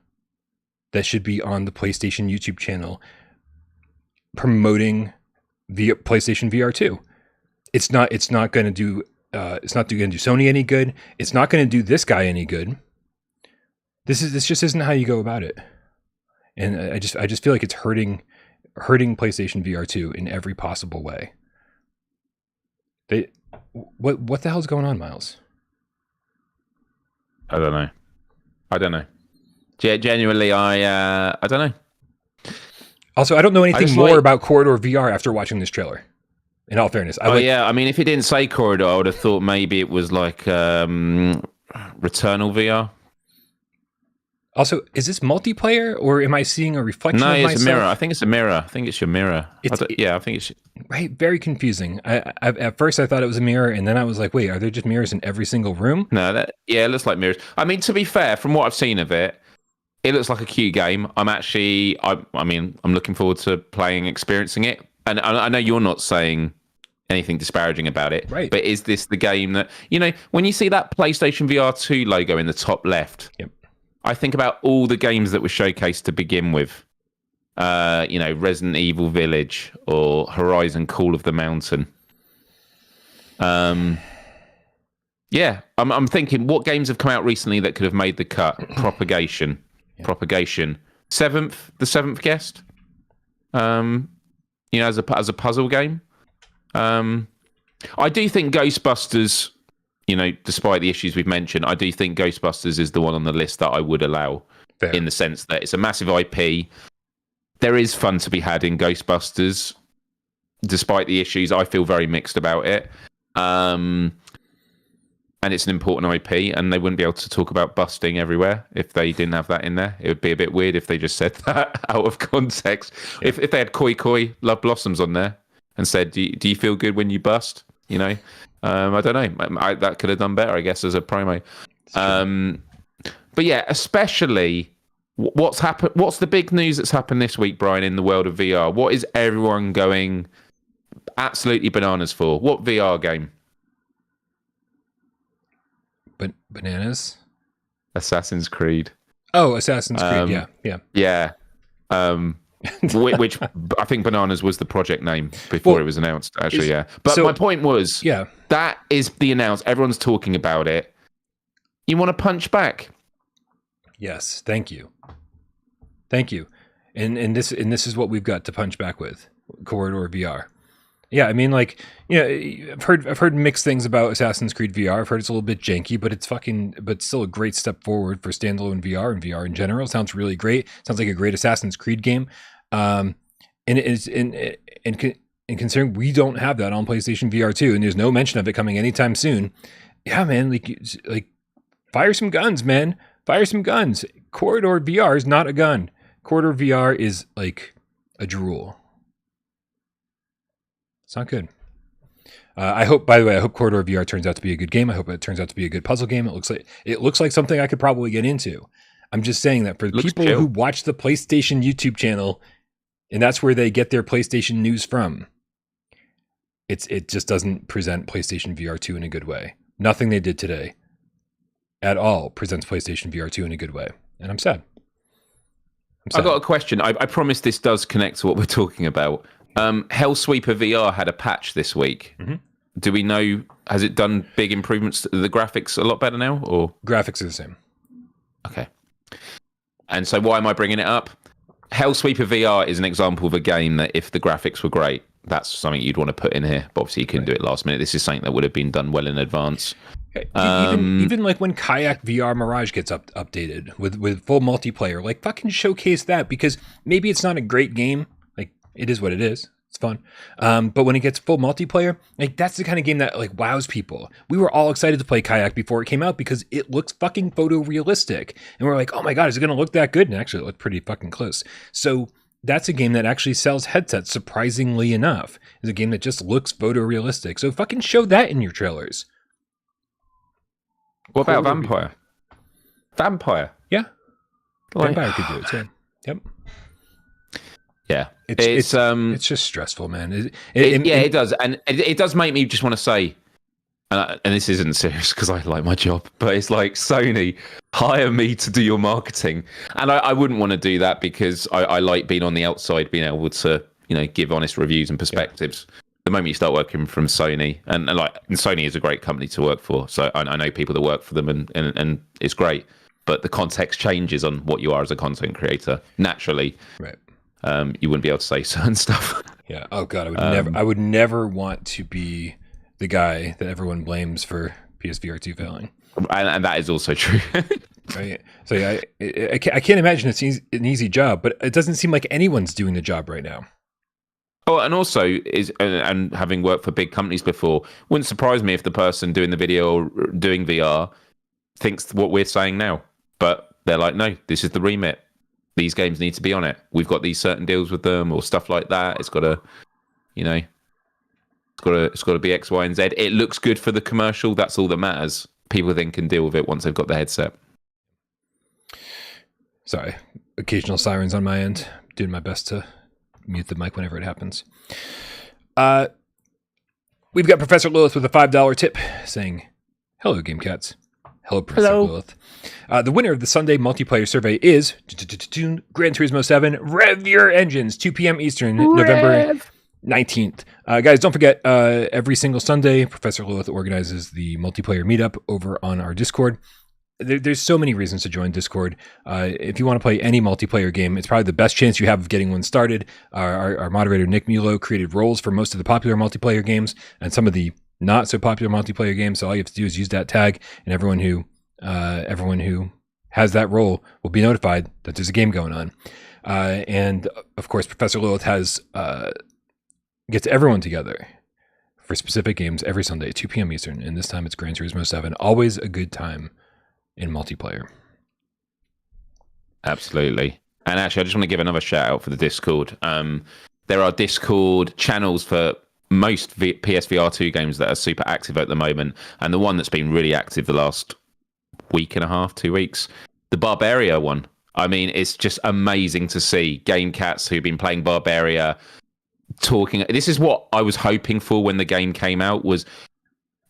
that should be on the PlayStation YouTube channel promoting PlayStation VR2. It's not going to do Sony any good. It's not going to do this guy any good. This just isn't how you go about it. And I just feel like it's hurting PlayStation VR2 in every possible way. What the hell's going on, Miles? I don't know. Genuinely, I don't know. Also, I don't know anything more about Corridor VR after watching this trailer. In all fairness, yeah. I mean, if it didn't say Corridor, I would have thought maybe it was like Returnal VR. Also, is this multiplayer or am I seeing a reflection No, of myself? it's a mirror. I think it's a mirror. I think it's your mirror. I think it's... Right, very confusing. At first I thought it was a mirror, and then I was like, wait, are there just mirrors in every single room? No, it looks like mirrors. I mean, to be fair, from what I've seen of it, it looks like a cute game. I'm looking forward to playing, experiencing it. And I know you're not saying anything disparaging about it, right? But is this the game that, when you see that PlayStation VR2 logo in the top left? Yep. I think about all the games that were showcased to begin with. Resident Evil Village or Horizon Call of the Mountain. I'm thinking, what games have come out recently that could have made the cut? Propagation. The seventh guest. As a puzzle game. I do think Ghostbusters, despite the issues we've mentioned, I do think Ghostbusters is the one on the list that I would allow. Fair. In the sense that it's a massive IP. There is fun to be had in Ghostbusters, despite the issues. I feel very mixed about it. And it's an important IP, and they wouldn't be able to talk about busting everywhere if they didn't have that in there. It would be a bit weird if they just said that out of context. Yeah. If they had Koi Koi Love Blossoms on there and said, do you feel good when you bust? I don't know. That could have done better, I guess, as a promo. But yeah, especially... What's happened? What's the big news that's happened this week, Brian, in the world of VR? What is everyone going absolutely bananas for? What VR game? Bananas? Assassin's Creed. Oh, Assassin's Creed. Yeah. Which I think Bananas was the project name before it was announced. Actually, yeah. But my point was, that is the announce. Everyone's talking about it. You want to punch back? Yes. Thank you. And this is what we've got to punch back with. Corridor VR. Yeah, I mean, I've heard mixed things about Assassin's Creed VR. I've heard it's a little bit janky, but still a great step forward for standalone VR and VR in general. It sounds really great. Sounds like a great Assassin's Creed game. And considering we don't have that on PlayStation VR 2, and there's no mention of it coming anytime soon. Yeah, man, like fire some guns, man. Fire some guns. Corridor VR is not a gun. Corridor VR is like a drool. It's not good. I hope Corridor VR turns out to be a good game. I hope it turns out to be a good puzzle game. It looks like something I could probably get into. I'm just saying that for the people who watch the PlayStation YouTube channel, and that's where they get their PlayStation news from, it just doesn't present PlayStation VR 2 in a good way. Nothing they did today at all presents PlayStation VR 2 in a good way. And I'm sad. I got a question. I promise this does connect to what we're talking about. Hellsweeper VR had a patch this week. Mm-hmm. Do we know, has it done big improvements? The graphics a lot better now? Or graphics are the same. Okay. And so why am I bringing it up? Hellsweeper VR is an example of a game that if the graphics were great, that's something you'd want to put in here. But obviously you couldn't do it last minute. This is something that would have been done well in advance. Even like when Kayak VR Mirage gets updated with full multiplayer, like fucking showcase that, because maybe it's not a great game. Like it is what it is. It's fun. But when it gets full multiplayer, like that's the kind of game that like wows people. We were all excited to play Kayak before it came out because it looks fucking photorealistic. And we're like, oh my God, is it going to look that good? And actually it looked pretty fucking close. So that's a game that actually sells headsets, surprisingly enough. It's a game that just looks photorealistic. So fucking show that in your trailers. What about Vampire? Vampire? Yeah. Vampire could do it too. Yep. Yeah. It's just stressful, man. It does. And it does make me just want to say, and this isn't serious because I like my job, but it's like, Sony, hire me to do your marketing. And I wouldn't want to do that because I like being on the outside, being able to, give honest reviews and perspectives. Yeah. The moment you start working from Sony, and Sony is a great company to work for, so I know people that work for them, and it's great. But the context changes on what you are as a content creator. Naturally, right? You wouldn't be able to say certain stuff. Yeah. Oh God, I would never want to be the guy that everyone blames for PSVR2 failing. And that is also true. Right. So yeah, I can't imagine it's an easy job, but it doesn't seem like anyone's doing the job right now. Oh, and also and having worked for big companies before, wouldn't surprise me if the person doing the video or doing VR thinks what we're saying now. But they're like, no, this is the remit. These games need to be on it. We've got these certain deals with them or stuff like that. It's got to, it's got to be X, Y, and Z. It looks good for the commercial. That's all that matters. People then can deal with it once they've got the headset. Sorry, occasional sirens on my end. Doing my best to mute the mic whenever it happens. We've got Professor Lilith with a $5 tip saying, hello, GameCats. Hello, Professor Lilith. The winner of the Sunday Multiplayer Survey is Gran Turismo 7, Rev Your Engines, 2 p.m. Eastern, November 19th. Guys, don't forget, every single Sunday, Professor Lilith organizes the Multiplayer Meetup over on our Discord. There's so many reasons to join Discord. If you want to play any multiplayer game, it's probably the best chance you have of getting one started. Our moderator, Nick Mulo, created roles for most of the popular multiplayer games and some of the not so popular multiplayer games. So all you have to do is use that tag, and everyone who has that role will be notified that there's a game going on. And of course, Professor Lilith gets everyone together for specific games every Sunday, 2 p.m. Eastern. And this time it's Gran Turismo 7. Always a good time in multiplayer. Absolutely. And actually, I just want to give another shout out for the Discord. There are Discord channels for most PSVR2 games that are super active at the moment. And the one that's been really active the last week and a half, 2 weeks, the Barbaria one. I mean, it's just amazing to see GameCats who've been playing Barbaria talking. This is what I was hoping for when the game came out.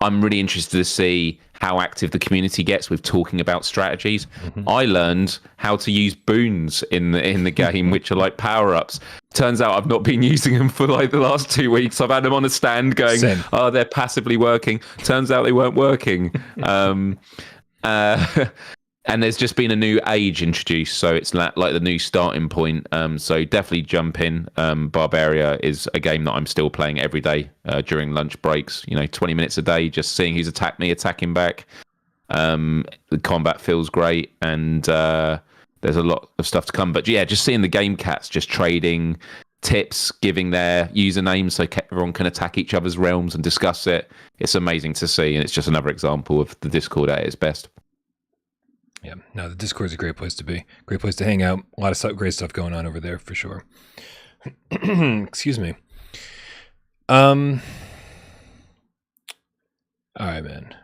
I'm really interested to see how active the community gets with talking about strategies. Mm-hmm. I learned how to use boons in the game, which are like power-ups. Turns out I've not been using them for like the last 2 weeks. I've had them on a stand going, oh, they're passively working. Turns out they weren't working. And there's just been a new age introduced, so it's like the new starting point. So definitely jump in. Barbaria is a game that I'm still playing every day during lunch breaks. 20 minutes a day, just seeing who's attacked me, attacking back. The combat feels great, and there's a lot of stuff to come. But yeah, just seeing the game cats just trading tips, giving their usernames so everyone can attack each other's realms and discuss it. It's amazing to see, and it's just another example of the Discord at its best. Yeah, no, the Discord is a great place to be. Great place to hang out. A lot of great stuff going on over there for sure. Excuse me. All right, man.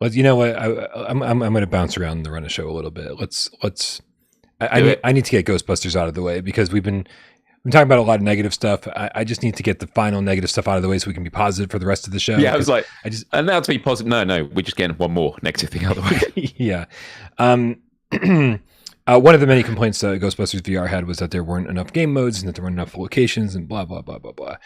Well, you know what? I'm going to bounce around the run of show a little bit. I need to get Ghosbusters out of the way because we've been talking about a lot of negative stuff. I just need to get the final negative stuff out of the way so we can be positive for the rest of the show. Yeah, I was like, and now to be positive. No, we're just getting one more negative thing out of the way. Yeah. One of the many complaints that Ghostbusters VR had was that there weren't enough game modes and that there weren't enough locations and blah, blah, blah, blah, blah.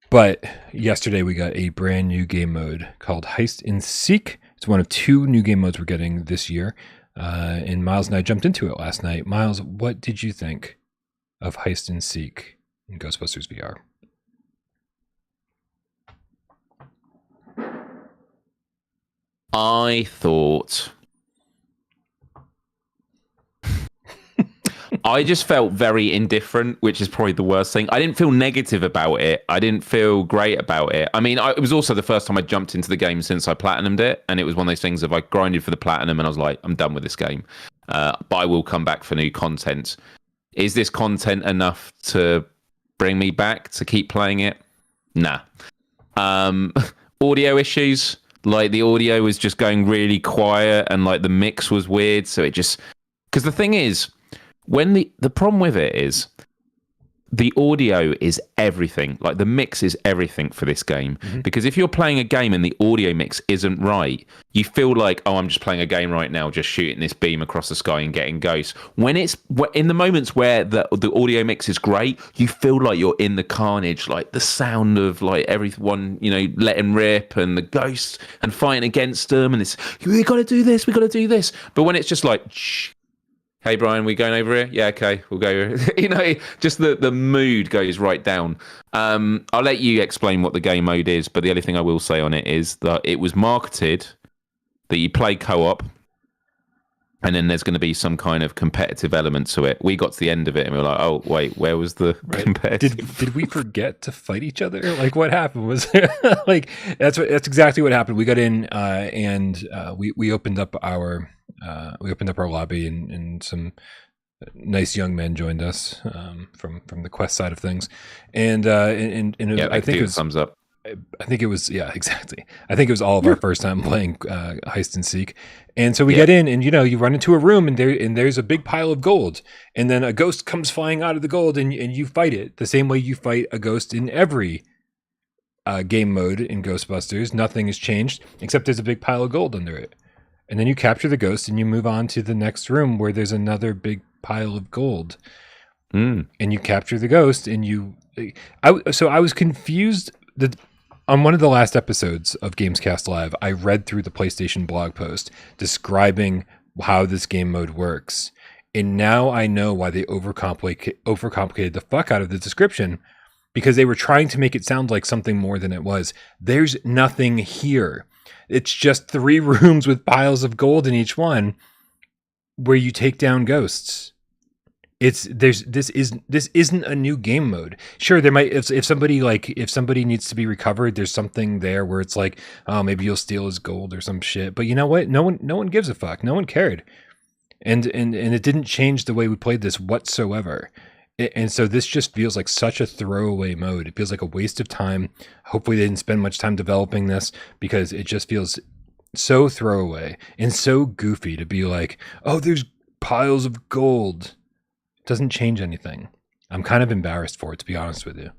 But yesterday we got a brand new game mode called Heist and Seek. It's one of 2 new game modes we're getting this year. And MYles and I jumped into it last night. MYles, what did you think of Heist and Seek in Ghostbusters VR? I thought I just felt very indifferent, which is probably the worst thing. I didn't feel negative about it. I didn't feel great about it. I mean, it was also the first time I jumped into the game since I platinumed it, and it was one of those things of I grinded for the platinum and I was like, I'm done with this game. But I will come back for new content. Is this content enough to bring me back to keep playing it? Nah. Audio issues, like the audio was just going really quiet and like the mix was weird. So it just, because the thing is, when the problem with it is the audio is everything. Like the mix is everything for this game. Mm-hmm. Because if you're playing a game and the audio mix isn't right, you feel like, oh, I'm just playing a game right now, just shooting this beam across the sky and getting ghosts. When it's in the moments where the audio mix is great, you feel like you're in the carnage, like the sound of like everyone, letting rip and the ghosts and fighting against them. And it's, we got to do this. We got to do this. But when it's just like, shh. Hey, Brian, we going over here? Yeah, okay, we'll go. Just the mood goes right down. I'll let you explain what the game mode is, but the only thing I will say on it is that it was marketed that you play co-op. and then there's going to be some kind of competitive element to it. We got to the end of it and we were like, oh wait, where was the competitive? Did we forget to fight each other? Like, what happened? Was like that's exactly what happened. We got in and we opened up our lobby, and some nice young men joined us from the quest side of things, and I think it was thumbs up. I think it was, yeah, exactly. I think it was all of our first time playing Heist and Seek. And so we get in and, you run into a room and there's a big pile of gold. And then a ghost comes flying out of the gold and you fight it the same way you fight a ghost in every game mode in Ghostbusters. Nothing has changed except there's a big pile of gold under it. And then you capture the ghost and you move on to the next room where there's another big pile of gold. And you capture the ghost and I was confused that on one of the last episodes of GamesCast Live, I read through the PlayStation blog post describing how this game mode works. And now I know why they overcomplicated the fuck out of the description, because they were trying to make it sound like something more than it was. There's nothing here. It's just 3 rooms with piles of gold in each one where you take down ghosts. This isn't a new game mode. Sure, there might if somebody needs to be recovered, there's something there where it's like, oh, maybe you'll steal his gold or some shit. But you know what? No one gives a fuck. No one cared, and it didn't change the way we played this whatsoever. And so this just feels like such a throwaway mode. It feels like a waste of time. Hopefully they didn't spend much time developing this, because it just feels so throwaway and so goofy to be like, oh, there's piles of gold. Doesn't change anything. I'm kind of embarrassed for it, to be honest with you.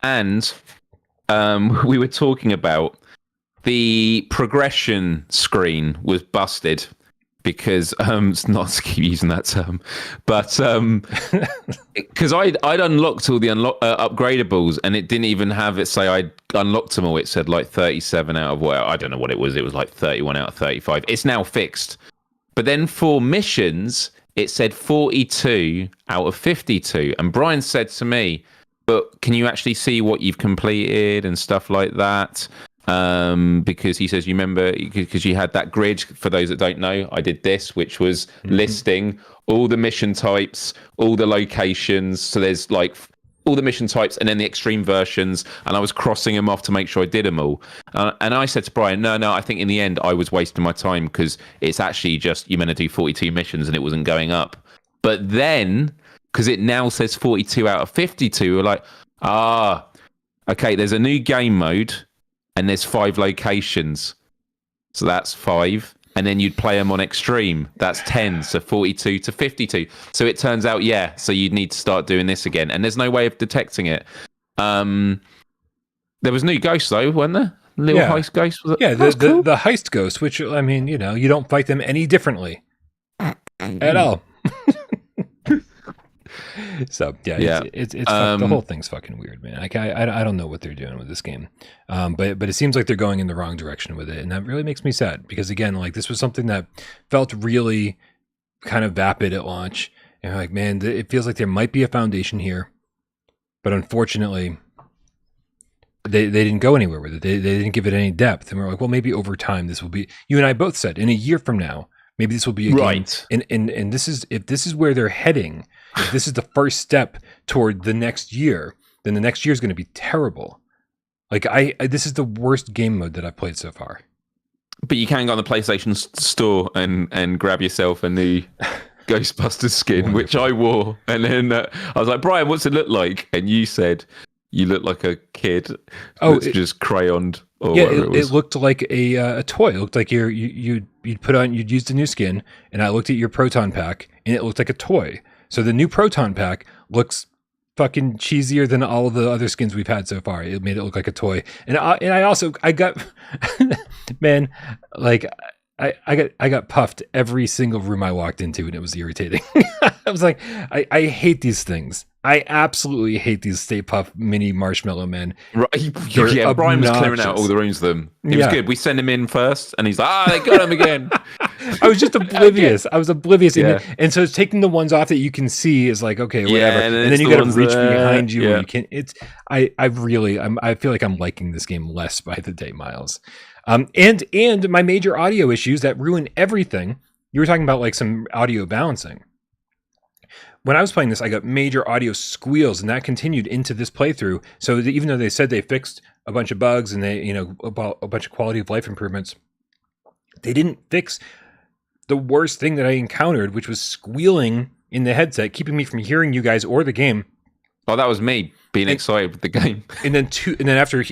And we were talking about the progression screen was busted because it's not to keep using that term, but because I'd unlocked all the upgradables, and it didn't even have it say I'd unlocked them all. It said like 37 out of I don't know what it was. It was like 31 out of 35. It's now fixed. But then for missions, it said 42 out of 52. And Brian said to me, but can you actually see what you've completed and stuff like that? Because he says, you remember, because you had that grid, for those that don't know, I did this, which was listing all the mission types, all the locations. So there's like all the mission types and then the extreme versions. And I was crossing them off to make sure I did them all. And I said to Brian, no, I think in the end I was wasting my time, because it's actually just, you're meant to do 42 missions and it wasn't going up. But then, because it now says 42 out of 52, we're like, okay, there's a new game mode and there's 5 locations. So that's 5. And then you'd play them on extreme. That's 10, so 42 to 52. So it turns out, so you'd need to start doing this again. And there's no way of detecting it. There was new ghosts, though, weren't there? Little heist ghosts? Yeah, the heist ghost, which, I mean, you don't fight them any differently at all. So it's the whole thing's fucking weird, man. Like I don't know what they're doing with this game, but it seems like they're going in the wrong direction with it, and that really makes me sad, because again, like, this was something that felt really kind of vapid at launch, and like, man, it feels like there might be a foundation here, but unfortunately, they didn't go anywhere with it. They didn't give it any depth, and we're like, well, maybe over time this will be. You and I both said in a year from now, maybe this will be a game. And this is, if this is where they're heading, if this is the first step toward the next year, then the next year is going to be terrible. Like this is the worst game mode that I've played so far. But you can go on the PlayStation store and grab yourself a new Ghostbusters skin, which I wore. And then I was like, Brian, what's it look like? And you said you look like a kid that's just crayoned. It looked like a toy. It looked like you'd used a new skin, and I looked at your Proton Pack, and it looked like a toy. So the new Proton Pack looks fucking cheesier than all of the other skins we've had so far. It made it look like a toy, and I got man, like I got puffed every single room I walked into, and it was irritating. I was like, I hate these things. I absolutely hate these Stay Puft mini marshmallow men. Right. Yeah, Brian was clearing out all the rooms of them. It was good. We sent him in first, and he's like, they got him again. I was just oblivious. I was oblivious. Yeah. And so taking the ones off that you can see is like, okay, whatever. And then you got to reach behind you. And you can't. I feel like I'm liking this game less by the day, Miles. And my major audio issues that ruin everything You were talking about like some audio balancing. When I was playing this, I got major audio squeals, and that continued into this playthrough. So even though they said they fixed a bunch of bugs and they, about a bunch of quality of life improvements, they didn't fix the worst thing that I encountered, which was squealing in the headset, keeping me from hearing you guys or the game. Oh, that was me being excited with the game. And then after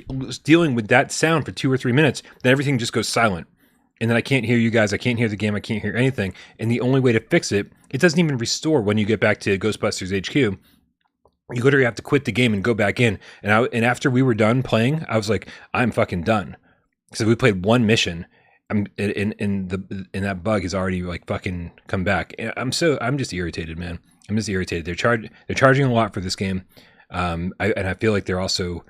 dealing with that sound for 2 or 3 minutes, then everything just goes silent. And then I can't hear you guys. I can't hear the game. I can't hear anything. And the only way to fix it, it doesn't even restore when you get back to Ghostbusters HQ. You literally have to quit the game and go back in. And after we were done playing, I was like, I'm fucking done. Because we played one mission, and that bug has already like fucking come back. I'm just irritated, man. I'm just irritated. They're charging a lot for this game, I feel like they're also.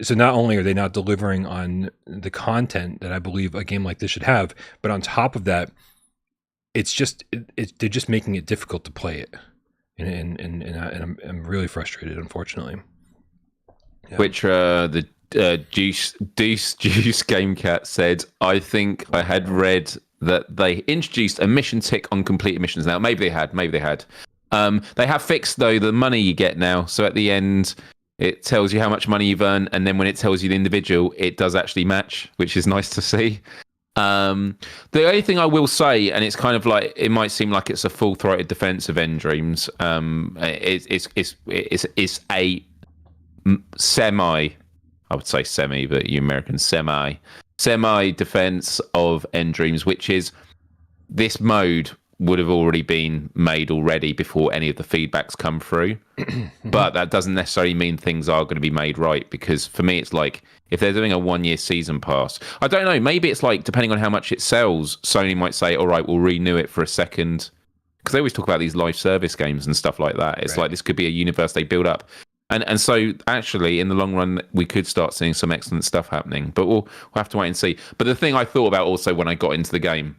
So not only are they not delivering on the content that I believe a game like this should have, but on top of that, they're just making it difficult to play it, and I'm really frustrated, unfortunately. Yeah. Which the Juice GameCat said, I think I had read that they introduced a mission tick on completed missions. Now maybe they had. They have fixed though the money you get now. So at the end, it tells you how much money you've earned, and then when it tells you the individual, it does actually match, which is nice to see. The only thing I will say, and it's kind of like, it might seem like it's a full-throated defense of End Dreams. It's a semi, I would say semi, but you Americans, semi defense of End Dreams, which is this mode would have already been made already before any of the feedbacks come through. But that doesn't necessarily mean things are going to be made right, because for me, it's like, if they're doing a 1-year season pass, I don't know, maybe it's like, depending on how much it sells, Sony might say, all right, we'll renew it for a second. Because they always talk about these live service games and stuff like that. It's right. Like, this could be a universe they build up. And so actually, in the long run, we could start seeing some excellent stuff happening. But we'll have to wait and see. But the thing I thought about also when I got into the game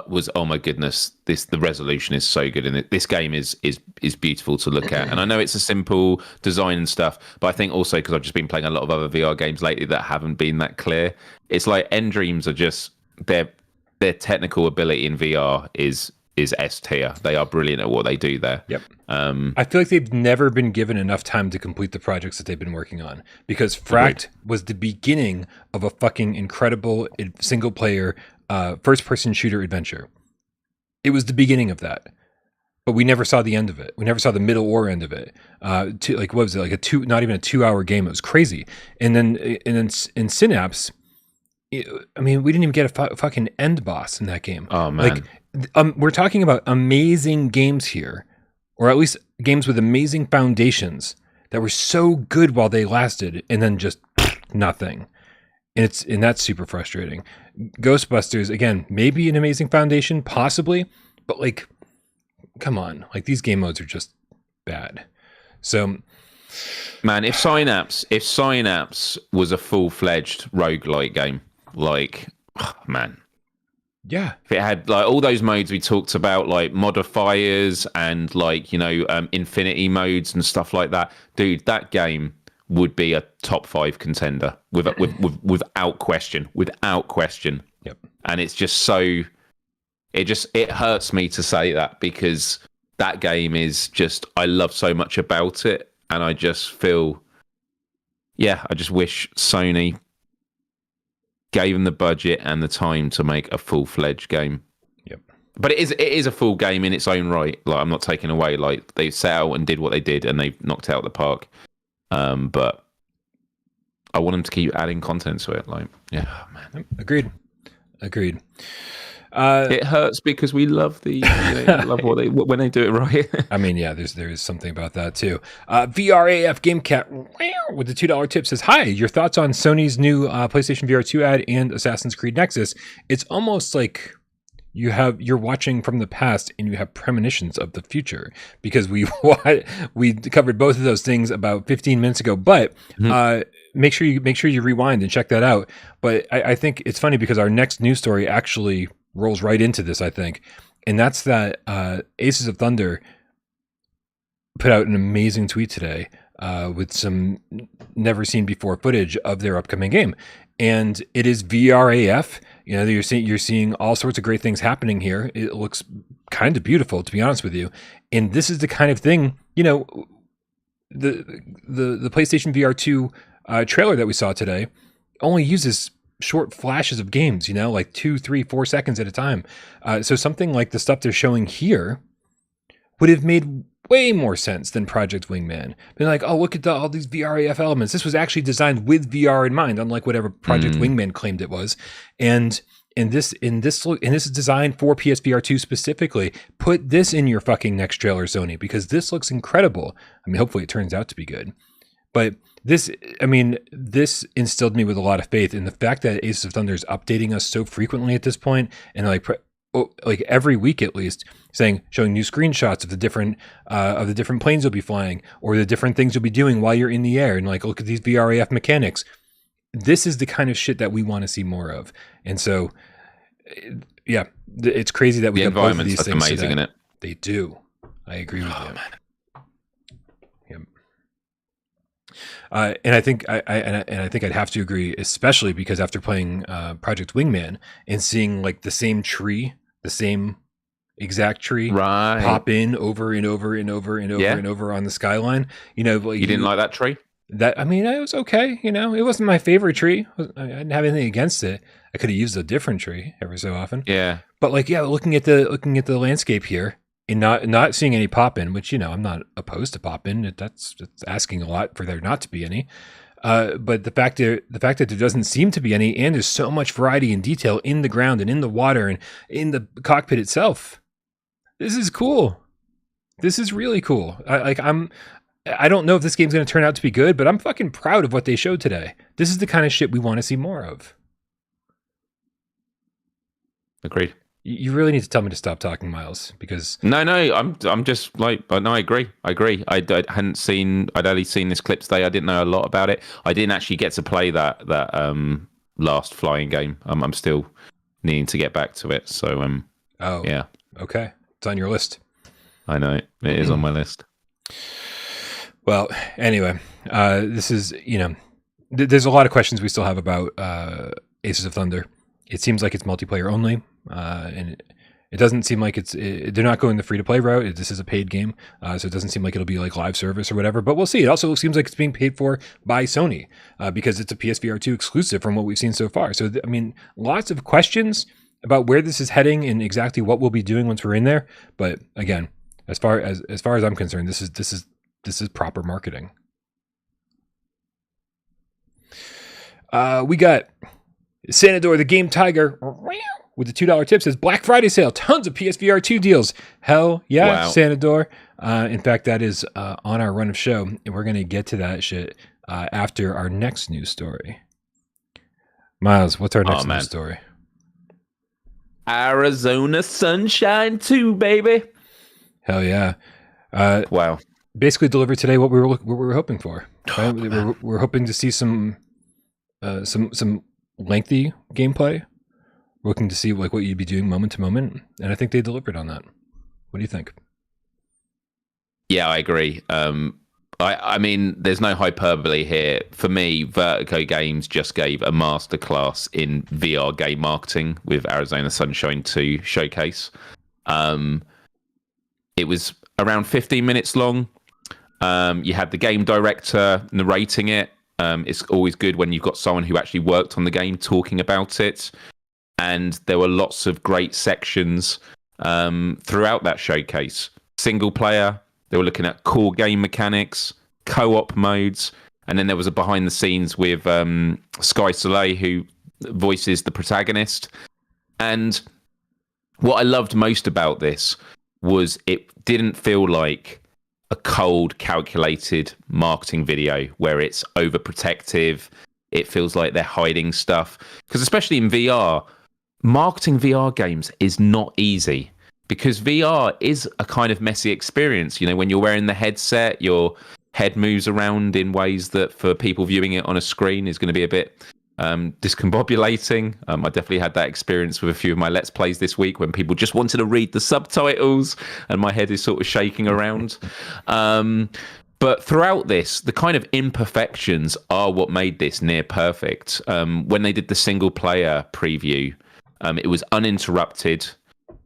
was, oh my goodness, the resolution is so good, and this game is beautiful to look at. And I know it's a simple design and stuff, but I think also because I've just been playing a lot of other VR games lately that haven't been that clear. It's like End Dreams are just their technical ability in VR is S tier. They are brilliant at what they do there. Yep. I feel like they've never been given enough time to complete the projects that they've been working on, because Fract was the beginning of a fucking incredible single player first-person shooter adventure. It was the beginning of that, but we never saw the end of it. We never saw the middle or end of it. What was it, like not even a 2-hour game? It was crazy. And then in Synapse, I mean, we didn't even get a fucking end boss in that game. Oh man! Like, we're talking about amazing games here, or at least games with amazing foundations that were so good while they lasted, and then just nothing. And that's super frustrating. Ghostbusters, again, maybe an amazing foundation, possibly, but like, come on, like, these game modes are just bad. So, man, if Synapse was a full-fledged roguelike game, like, oh, man, yeah, if it had like all those modes we talked about, like modifiers and like infinity modes and stuff like that, dude, that game would be a top 5 contender without question. Yep. And it's just so, it hurts me to say that, because that game is just, I love so much about it, and I just feel, I just wish Sony gave them the budget and the time to make a full-fledged game. Yep. But it is a full game in its own right. Like, I'm not taking away, like, they set out and did what they did, and they've knocked out the park. But I want them to keep adding content to it. Like, yeah, oh, man. Agreed. It hurts because we love love when they do it right. I mean, yeah, there is something about that too. VRAF GameCat with the $2 tip says, "Hi, your thoughts on Sony's new PlayStation VR2 ad and Assassin's Creed Nexus? It's almost like you're watching from the past and you have premonitions of the future, because we covered both of those things about 15 minutes ago. But make sure you rewind and check that out. But I think it's funny because our next news story actually rolls right into this, I think, and that's that Aces of Thunder put out an amazing tweet today with some never seen before footage of their upcoming game, and it is VRAF You know, you're seeing all sorts of great things happening here. It looks kind of beautiful, to be honest with you. And this is the kind of thing, you know, the PlayStation VR2 trailer that we saw today only uses short flashes of games, you know, like 2, 3, 4 seconds at a time. So something like the stuff they're showing here would have made way more sense than Project Wingman. Being like, oh, look at all these VRAF elements. This was actually designed with VR in mind, unlike whatever Project Wingman claimed it was. And this is designed for PSVR2 specifically. Put this in your fucking next trailer, Sony, because this looks incredible. I mean, hopefully it turns out to be good. But this instilled me with a lot of faith in the fact that Aces of Thunder is updating us so frequently at this point, and like every week at least, showing new screenshots of the different planes you'll be flying, or the different things you'll be doing while you're in the air, and like, look at these VRAF mechanics. This is the kind of shit that we want to see more of. And so, yeah, it's crazy that we have both of these things. Amazing, isn't it? They do. I agree with you. Man. And I think I'd have to agree, especially because after playing Project Wingman and seeing like the same exact tree pop in over and over and over and over and over on the skyline, you know, like, you didn't like that tree? That, I mean, it was okay. You know, it wasn't my favorite tree. I didn't have anything against it. I could have used a different tree every so often. Yeah, but like, yeah, looking at the landscape here, and not seeing any pop in, which, you know, I'm not opposed to pop in. That's asking a lot for there not to be any. But the fact that there doesn't seem to be any, and there's so much variety and detail in the ground and in the water and in the cockpit itself. This is cool. This is really cool. I don't know if this game's going to turn out to be good, but I'm fucking proud of what they showed today. This is the kind of shit we want to see more of. Agreed. You really need to tell me to stop talking, Miles, because no, I'm just like, no, I agree. I'd only seen this clip today. I didn't know a lot about it. I didn't actually get to play that last flying game. I'm still needing to get back to it. So yeah, okay, it's on your list. I know it is on my list. Well, anyway, this is, you know, there's a lot of questions we still have about Aces of Thunder. It seems like it's multiplayer only. And it doesn't seem like they're not going the free-to-play route. This is a paid game, so it doesn't seem like it'll be like live service or whatever, but we'll see. It also seems like it's being paid for by Sony because it's a PSVR2 exclusive from what we've seen so far. So, I mean, lots of questions about where this is heading and exactly what we'll be doing once we're in there. But again, as far as I'm concerned, this is proper marketing. We got Sanador, the Game Tiger, with the $2 tip, says Black Friday sale, tons of PSVR 2 deals. Hell yeah, wow. Sanador. In fact, that is on our run of show, and we're going to get to that shit after our next news story. Miles, what's our next news story? Arizona Sunshine 2, baby. Hell yeah. Wow. Basically delivered today what we were hoping for. Right? We're hoping to see some lengthy gameplay. Looking to see like what you'd be doing moment to moment, and I think they delivered on that. What do you think? Yeah, I agree. I mean, there's no hyperbole here. For me, Vertigo Games just gave a masterclass in VR game marketing with Arizona Sunshine 2 showcase. It was around 15 minutes long. You had the game director narrating it. It's always good when you've got someone who actually worked on the game talking about it. And there were lots of great sections throughout that showcase. Single player, they were looking at core game mechanics, co-op modes, and then there was a behind the scenes with Sky Soleil, who voices the protagonist. And what I loved most about this was it didn't feel like a cold, calculated marketing video where it's overprotective. It feels like they're hiding stuff. Because especially in VR, marketing VR games is not easy because VR is a kind of messy experience. You know, when you're wearing the headset, your head moves around in ways that for people viewing it on a screen is going to be a bit discombobulating. I definitely had that experience with a few of my Let's Plays this week when people just wanted to read the subtitles and my head is sort of shaking around. But throughout this, the kind of imperfections are what made this near perfect. When they did the single player preview, It was uninterrupted.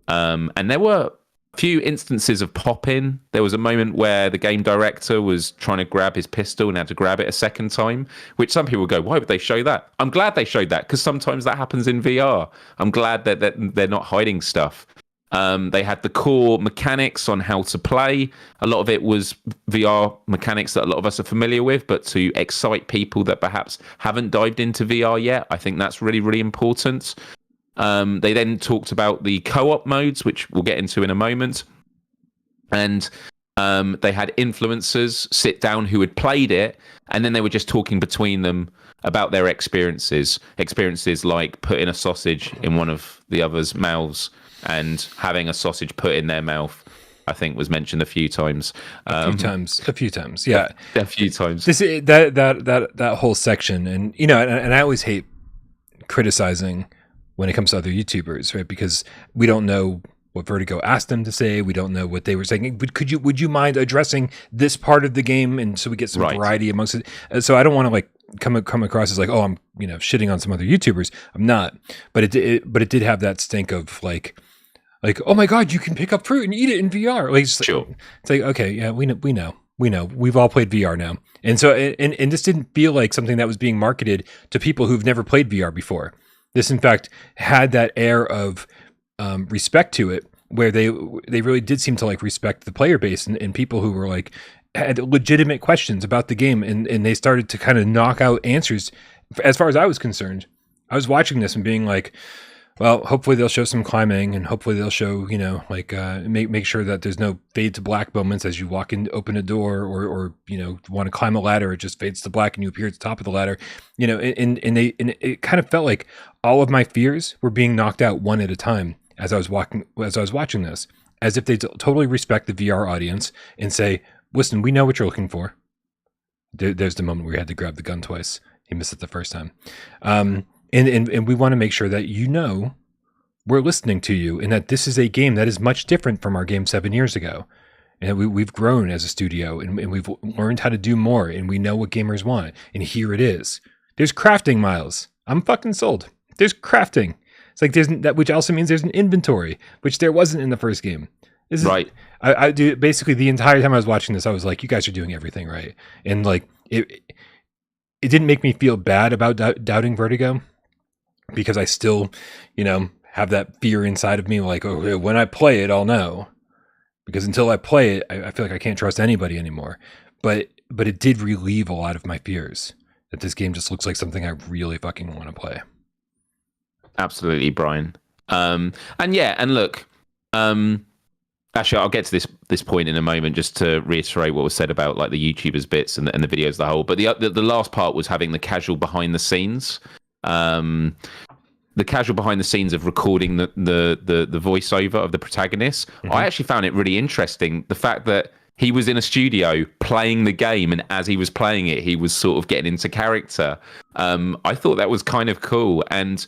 And there were a few instances of pop-in. There was a moment where the game director was trying to grab his pistol and had to grab it a second time, which some people go, why would they show that? I'm glad they showed that, because sometimes that happens in VR. I'm glad that they're not hiding stuff. They had the core mechanics on how to play. A lot of it was VR mechanics that a lot of us are familiar with, but to excite people that perhaps haven't dived into VR yet, I think that's really, really important. They then talked about the co-op modes, which we'll get into in a moment. And they had influencers sit down who had played it, and then they were just talking between them about their experiences like putting a sausage in one of the other's mouths and having a sausage put in their mouth. I think was mentioned a few times. A few times, yeah, a few times. That whole section, and and I always hate criticizing when it comes to other YouTubers, right? Because we don't know what Vertigo asked them to say. We don't know what they were saying. Would you mind addressing this part of the game, and so we get some variety amongst it? So I don't want to like come across as like, oh, I'm shitting on some other YouTubers. I'm not, but it did have that stink of like, oh my God, you can pick up fruit and eat it in VR. Like, sure. It's like, okay, yeah, we know. We've all played VR now, and so and this didn't feel like something that was being marketed to people who've never played VR before. This, in fact, had that air of respect to it, where they really did seem to like respect the player base and people who were like had legitimate questions about the game, and they started to kind of knock out answers. As far as I was concerned, I was watching this and being like, well, hopefully they'll show some climbing, and hopefully they'll show, make sure that there's no fade to black moments as you walk in, open a door, or want to climb a ladder, it just fades to black and you appear at the top of the ladder, and it kind of felt like all of my fears were being knocked out one at a time as I was watching this, as if they totally respect the VR audience and say, listen, we know what you're looking for. There's the moment where you had to grab the gun twice. He missed it the first time. And we want to make sure that we're listening to you, and that this is a game that is much different from our game 7 years ago. And we've grown as a studio, and we've learned how to do more, and we know what gamers want. And here it is. There's crafting, MYles. I'm fucking sold. There's crafting. It's like that, which also means there's an inventory, which there wasn't in the first game. This is, right. I do basically the entire time I was watching this, I was like, you guys are doing everything right. And like it didn't make me feel bad about doubting Vertigo, because I still, have that fear inside of me, like, oh, when I play it, I'll know. Because until I play it, I feel like I can't trust anybody anymore. But it did relieve a lot of my fears that this game just looks like something I really fucking want to play. Absolutely, Brian. And look, actually, I'll get to this point in a moment, just to reiterate what was said about like the YouTubers bits and the videos as a whole. But the last part was having the casual behind the scenes. The casual behind the scenes of recording the voiceover of the protagonist. Mm-hmm. I actually found it really interesting, the fact that he was in a studio playing the game, and as he was playing it, he was sort of getting into character. I thought that was kind of cool, and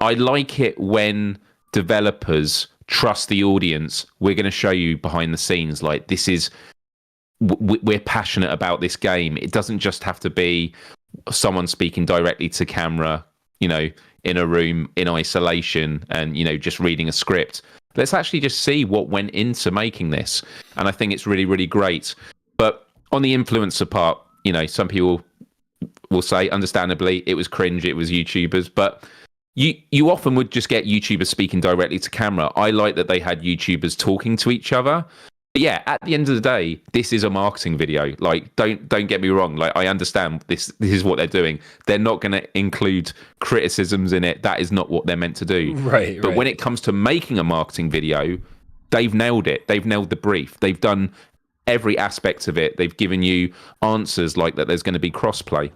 I like it when developers trust the audience. We're going to show you behind the scenes, like, this is, we're passionate about this game. It doesn't just have to be someone speaking directly to camera, in a room in isolation and, just reading a script. Let's actually just see what went into making this. And I think it's really, really great. But on the influencer part, some people will say, understandably, it was cringe, it was YouTubers, but you often would just get YouTubers speaking directly to camera. I like that they had YouTubers talking to each other. But yeah, at the end of the day, this is a marketing video. Like, don't get me wrong. Like, I understand this is what they're doing. They're not going to include criticisms in it. That is not what they're meant to do. Right. But when it comes to making a marketing video, they've nailed it. They've nailed the brief. They've done every aspect of it. They've given you answers like that there's going to be crossplay.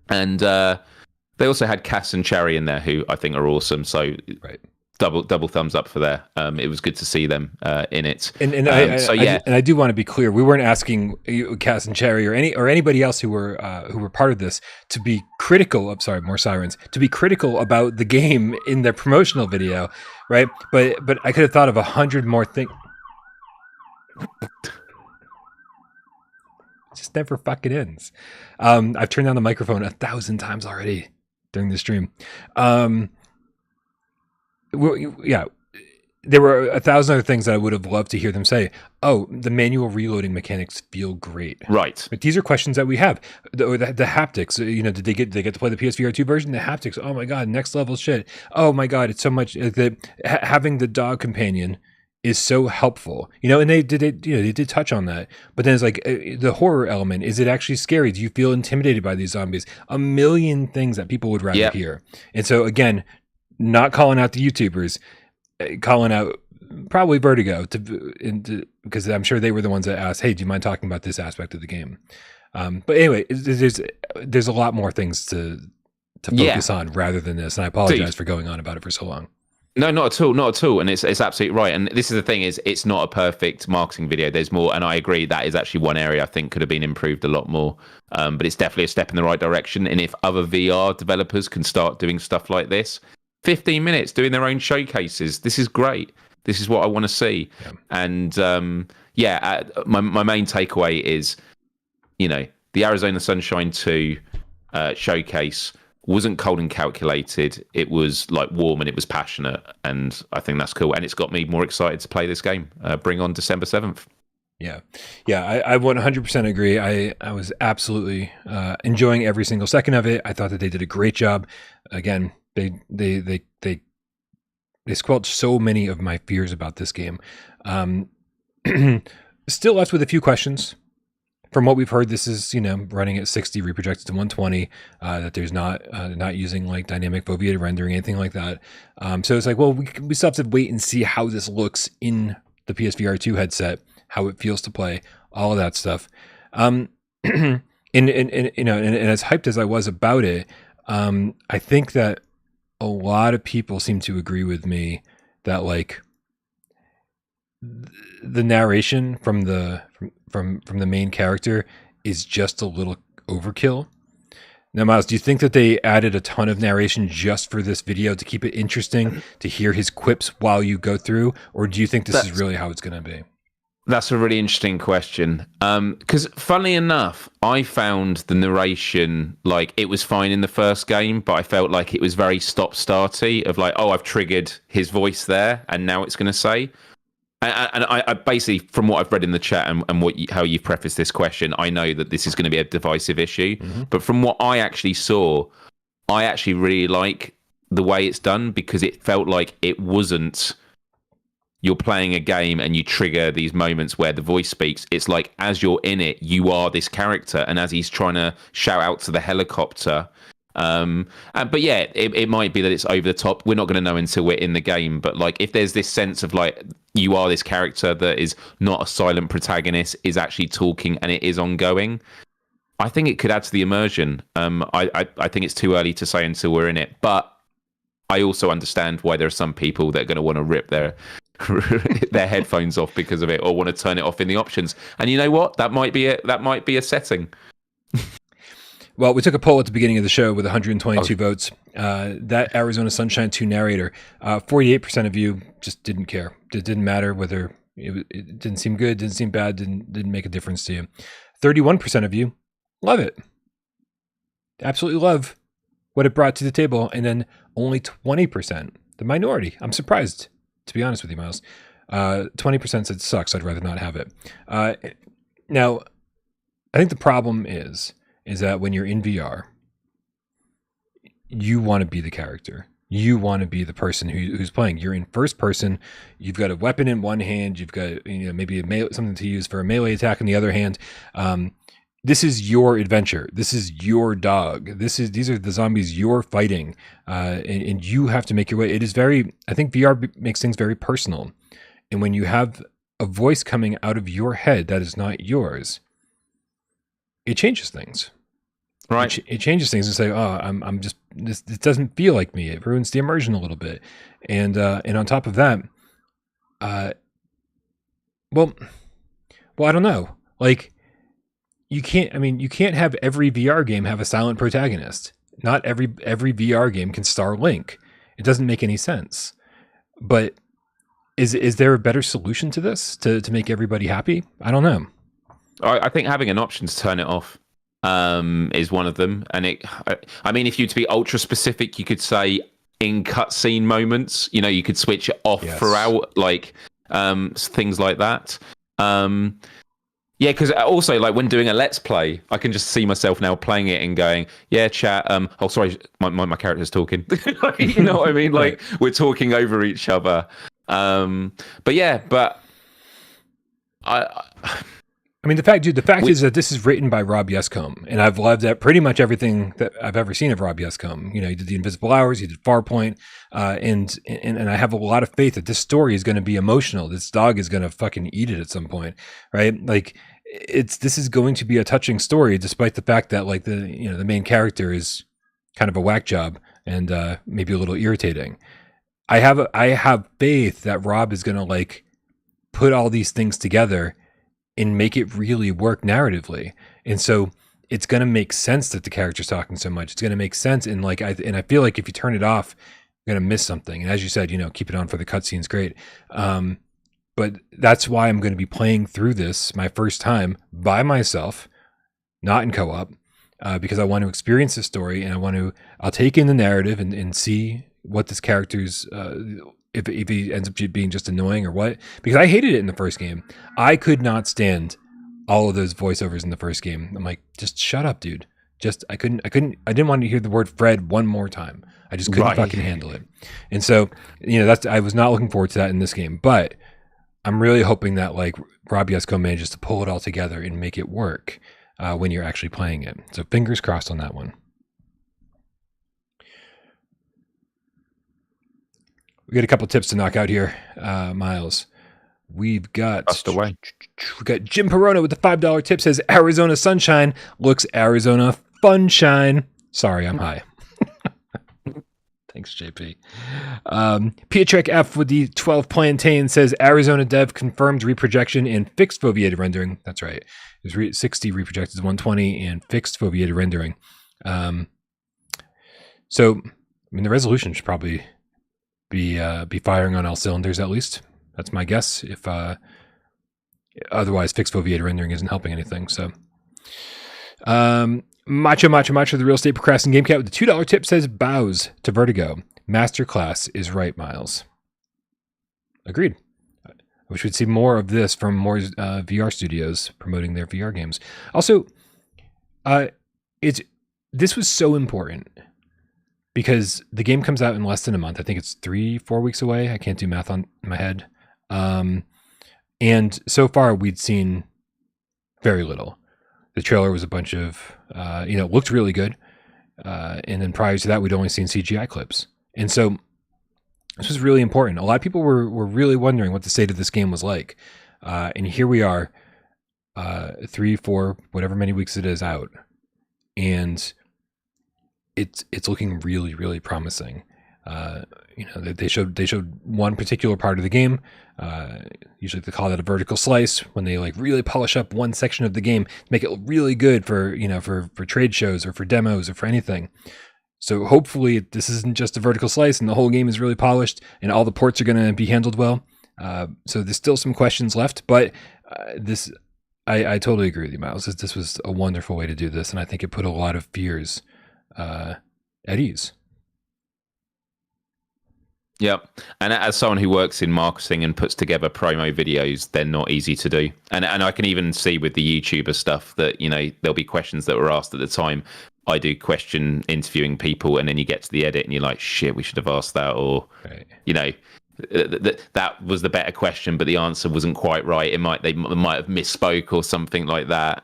And they also had Cass and Cherry in there, who I think are awesome. So right. Double thumbs up for there. It was good to see them in it. And I do want to be clear. We weren't asking Cass and Cherry or anybody else who were part of this to be critical of. Sorry, more sirens. To be critical about the game in their promotional video, right? But I could have thought of 100 more things. Just never fucking ends. I've turned down the microphone 1,000 times already during the stream. well, yeah, there were 1,000 other things that I would have loved to hear them say. Oh, the manual reloading mechanics feel great. Right. But these are questions that we have. The haptics, did they get to play the PSVR2 version? The haptics, oh my god, next level shit. Oh my god, it's so much. Having the dog companion is so helpful, and they did touch on that. But then it's like the horror element. Is it actually scary? Do you feel intimidated by these zombies? A million things that people would rather hear. And so again, not calling out the YouTubers, calling out probably Vertigo because I'm sure they were the ones that asked, hey, do you mind talking about this aspect of the game? But anyway, there's a lot more things to focus on rather than this. And I apologize for going on about it for so long. No, not at all, not at all. And it's absolutely right. And this is the thing, is it's not a perfect marketing video. There's more, and I agree that is actually one area I think could have been improved a lot more. But it's definitely a step in the right direction. And if other VR developers can start doing stuff like this, 15 minutes doing their own showcases, this is great. This is what I want to see. Yeah. And my main takeaway is, the Arizona Sunshine 2 showcase wasn't cold and calculated. It was like warm and it was passionate, and I think that's cool. And it's got me more excited to play this game. Bring on December 7th. Yeah, I 100% agree. I was absolutely enjoying every single second of it. I thought that they did a great job. Again, they squelched so many of my fears about this game. Still left with a few questions. From what we've heard, this is running at 60, reprojected to 120. That there's not using like dynamic foveated rendering, anything like that. So it's like, well, we still have to wait and see how this looks in the PSVR2 headset, how it feels to play, all of that stuff. And as hyped as I was about it, I think that a lot of people seem to agree with me that like the narration from the main character is just a little overkill. Now, MYles, do you think that they added a ton of narration just for this video to keep it interesting to hear his quips while you go through, or do you think this is really how it's going to be? That's a really interesting question. Because funnily enough, I found the narration, like, it was fine in the first game, but I felt like it was very stop-starty of like, oh, I've triggered his voice there, and now it's going to say. And I basically, from what I've read in the chat and how you've prefaced this question, I know that this is going to be a divisive issue. Mm-hmm. But from what I actually saw, I actually really like the way it's done, because it felt like it wasn't, you're playing a game and you trigger these moments where the voice speaks. It's like, as you're in it, you are this character. And as he's trying to shout out to the helicopter, but yeah, it might be that it's over the top. We're not going to know until we're in the game. But like, if there's this sense of like, you are this character that is not a silent protagonist, is actually talking, and it is ongoing, I think it could add to the immersion. I think it's too early to say until we're in it. But I also understand why there are some people that are going to want to rip their headphones off because of it, or want to turn it off in the options. And you know what? That might be it. That might be a setting. Well, we took a poll at the beginning of the show with 122 votes. That Arizona Sunshine 2 narrator, 48% of you just didn't care. It didn't matter whether it didn't seem good, didn't seem bad, didn't make a difference to you. 31% of you love it. Absolutely love what it brought to the table. And then only 20%, the minority. I'm surprised, to be honest with you, MYles. 20% said sucks. I'd rather not have it. Now, I think the problem is that when you're in VR, you want to be the character. You want to be the person who's playing. You're in first person. You've got a weapon in one hand. You've got maybe something to use for a melee attack in the other hand. This is your adventure. This is your dog. These are the zombies you're fighting, and you have to make your way. It is I think VR makes things very personal. And when you have a voice coming out of your head that is not yours, it changes things. Right. It changes things and say, oh, I'm just, this doesn't feel like me. It ruins the immersion a little bit. And on top of that, well, I don't know. Like, you can't have every VR game have a silent protagonist. Not every VR game can star Link. It doesn't make any sense. But is there a better solution to this to make everybody happy? I don't know. I think having an option to turn it off is one of them. And if you to be ultra specific, you could say, in cutscene moments. You know, you could switch it off throughout, like things like that. Yeah, because also, like, when doing a Let's Play, I can just see myself now playing it and going, yeah, chat, oh, sorry, my character's talking. You know what I mean? Like, we're talking over each other. But yeah, but I mean, the fact is that this is written by Rob Yescombe, and I've loved that pretty much everything that I've ever seen of Rob Yescombe. You know, he did The Invisible Hours, he did Farpoint, and I have a lot of faith that this story is going to be emotional. This dog is going to fucking eat it at some point, right? Like, this is going to be a touching story, despite the fact that, like, the main character is kind of a whack job and maybe a little irritating. I have faith that Rob is going to, like, put all these things together and make it really work narratively. And so it's going to make sense that the character's talking so much. It's going to make sense. And like, I feel like if you turn it off, you're going to miss something. And as you said, keep it on for the cutscenes. Great. But that's why I'm going to be playing through this my first time by myself, not in co-op, because I want to experience the story, and I'll take in the narrative and see what this character's, if he ends up being just annoying or what, because I hated it in the first game. I could not stand all of those voiceovers in the first game. I'm like, just shut up, dude. I didn't want to hear the word Fred one more time. I just couldn't fucking handle it. And so, I was not looking forward to that in this game, but I'm really hoping that, like, Rob Yescombe manages to pull it all together and make it work when you're actually playing it. So fingers crossed on that one. We got a couple tips to knock out here, Miles. We've got Jim Perona with the $5 tip, says Arizona sunshine looks Arizona funshine. Sorry, I'm high. Thanks, JP. Pietrek F with the 12 plantain says Arizona dev confirmed reprojection and fixed foveated rendering. That's right. It was 60 reprojected to 120 and fixed foveated rendering. So, I mean, the resolution should probably be firing on all cylinders, at least. That's my guess. If otherwise, fixed foveated rendering isn't helping anything. So, Macho, the real estate procrastinating game cat with the $2 tip says bows to Vertigo. Masterclass is right, Miles. Agreed. I wish we'd see more of this from more VR studios promoting their VR games. Also, this was so important, because the game comes out in less than a month. I think it's 3-4 weeks away. I can't do math on my head. And so far we'd seen very little. The trailer was a bunch of, looked really good. And then prior to that, we'd only seen CGI clips. And so this was really important. A lot of people were really wondering what the state of this game was like. And here we are, 3-4, whatever many weeks it is out. And it's looking really, really promising. They showed one particular part of the game. Usually they call that a vertical slice, when they like really polish up one section of the game to make it really good for trade shows or for demos or for anything. So hopefully this isn't just a vertical slice and the whole game is really polished and all the ports are going to be handled well. So there's still some questions left, but I totally agree with you, Miles. This was a wonderful way to do this, and I think it put a lot of fears at ease. Yep. And as someone who works in marketing and puts together promo videos, they're not easy to do. And I can even see with the YouTuber stuff that, there'll be questions that were asked at the time. I do question interviewing people, and then you get to the edit and you're like, shit, we should have asked that. Or, that was the better question, but the answer wasn't quite right. They might have misspoke or something like that.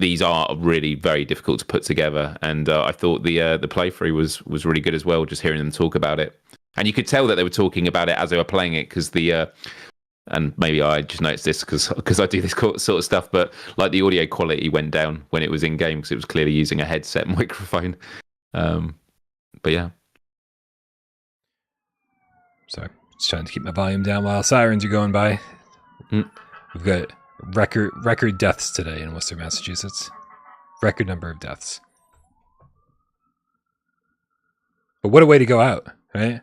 These are really very difficult to put together, and I thought the playthrough was really good as well. Just hearing them talk about it, and you could tell that they were talking about it as they were playing it, because and maybe I just noticed this because I do this sort of stuff, but like the audio quality went down when it was in game because it was clearly using a headset microphone. But yeah. Sorry, just trying to keep my volume down while sirens are going by. We've got record deaths today in Worcester, Massachusetts. Record number of deaths. But what a way to go out, right?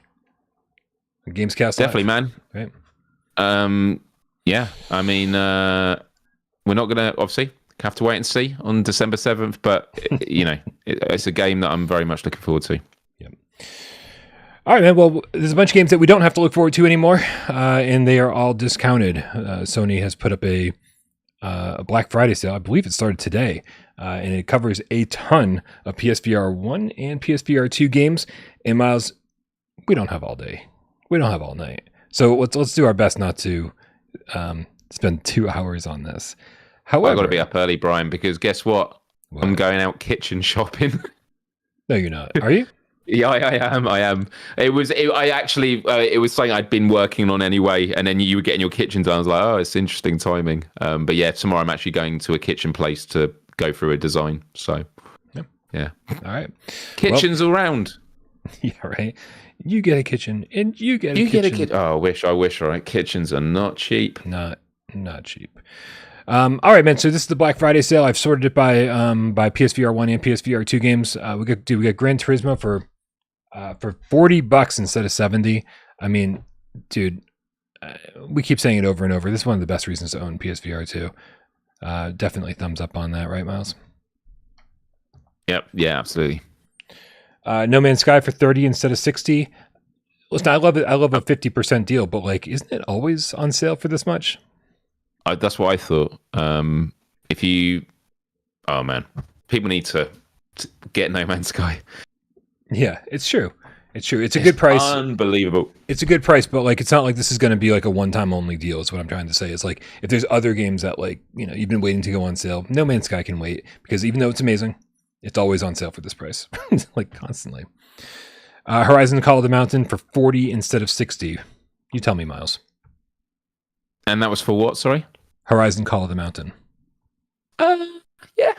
GAMESCAST definitely, live. Man. Right. Yeah. I mean, we're not gonna obviously have to wait and see on December 7th, but it's a game that I'm very much looking forward to. Yep. All right, man. Well, there's a bunch of games that we don't have to look forward to anymore, and they are all discounted. Sony has put up a Black Friday sale. I believe it started today, and it covers a ton of PSVR 1 and PSVR 2 games. And MYles, we don't have all day. We don't have all night. So let's do our best not to spend 2 hours on this. However, I've got to be up early, Brian, because guess what? I'm going out kitchen shopping. No, you're not. Are you? Yeah, I am. It was something I'd been working on anyway, and then you were getting your kitchen done. I was like, oh, it's interesting timing. But yeah, tomorrow I'm actually going to a kitchen place to go through a design. So, yeah. All right. Kitchens all round. Yeah, right. You get a kitchen, and you get a kitchen. Oh, I wish. All right, kitchens are not cheap. Not cheap. All right, man. So this is the Black Friday sale. I've sorted it by PSVR 1 and PSVR 2 games. We got Gran Turismo for $40 instead of $70. I mean, dude, we keep saying it over and over. This is one of the best reasons to own PSVR 2. Definitely thumbs up on that, right, MYles? Yep. Yeah, absolutely. No Man's Sky for $30 instead of $60. Listen, I love it. I love a 50% deal, but like, isn't it always on sale for this much? That's what I thought. Oh man, people need to get No Man's Sky. Yeah, it's true. It's a good price. Unbelievable. It's a good price, but like, it's not like this is going to be like a one-time only deal. Is what I'm trying to say. It's like if there's other games that like you've been waiting to go on sale, No Man's Sky can wait because even though it's amazing, it's always on sale for this price, like constantly. Horizon Call of the Mountain for $40 instead of $60. You tell me, MYles. And that was for what? Sorry. Horizon Call of the Mountain. Yeah.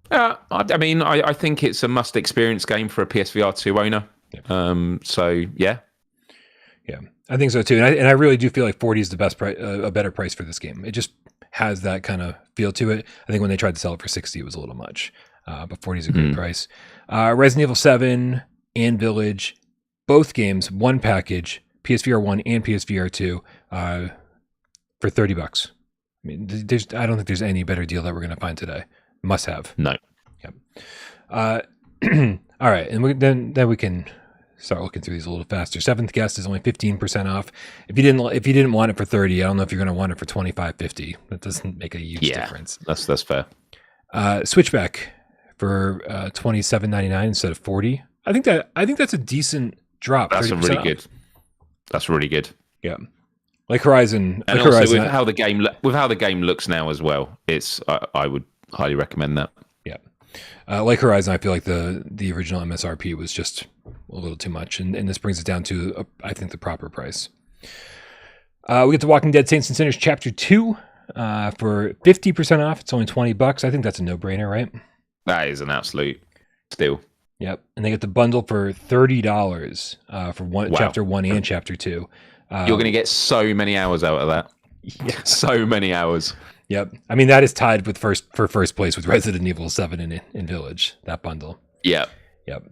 I mean, I think it's a must experience game for a PSVR 2 owner. Yeah. So yeah. Yeah, I think so too. And I really do feel like 40 is the best price, a better price for this game. It just has that kind of feel to it. I think when they tried to sell it for 60, it was a little much. But 40 is a great price. Resident Evil 7 and Village, both games, one package, PSVR 1 and PSVR 2, for $30. I mean, I don't think there's any better deal that we're going to find today. Must have. No. Yep. All right, and then we can start looking through these a little faster. Seventh Guest is only 15% off. If you didn't want it for 30, I don't know if you're going to want it for 25.50. That doesn't make a huge difference. That's fair. Switchback for $27.99 instead of $40. I think that's a decent drop. That's really good. Yeah. Like Horizon, and like also Horizon, with how the game looks now as well, I would highly recommend that. Yeah, like Horizon, I feel like the original MSRP was just a little too much, and this brings it down to I think the proper price. We get The Walking Dead: Saints and Sinners Chapter 2 for 50% off. It's only $20. I think that's a no-brainer, right? That is an absolute steal. Yep, and they get the bundle for $30 for Chapter 1 and Chapter 2. You're going to get so many hours out of that. Yeah. So many hours. Yep. I mean, that is tied with first place with Resident Evil 7 in Village, that bundle. Yeah. Yep.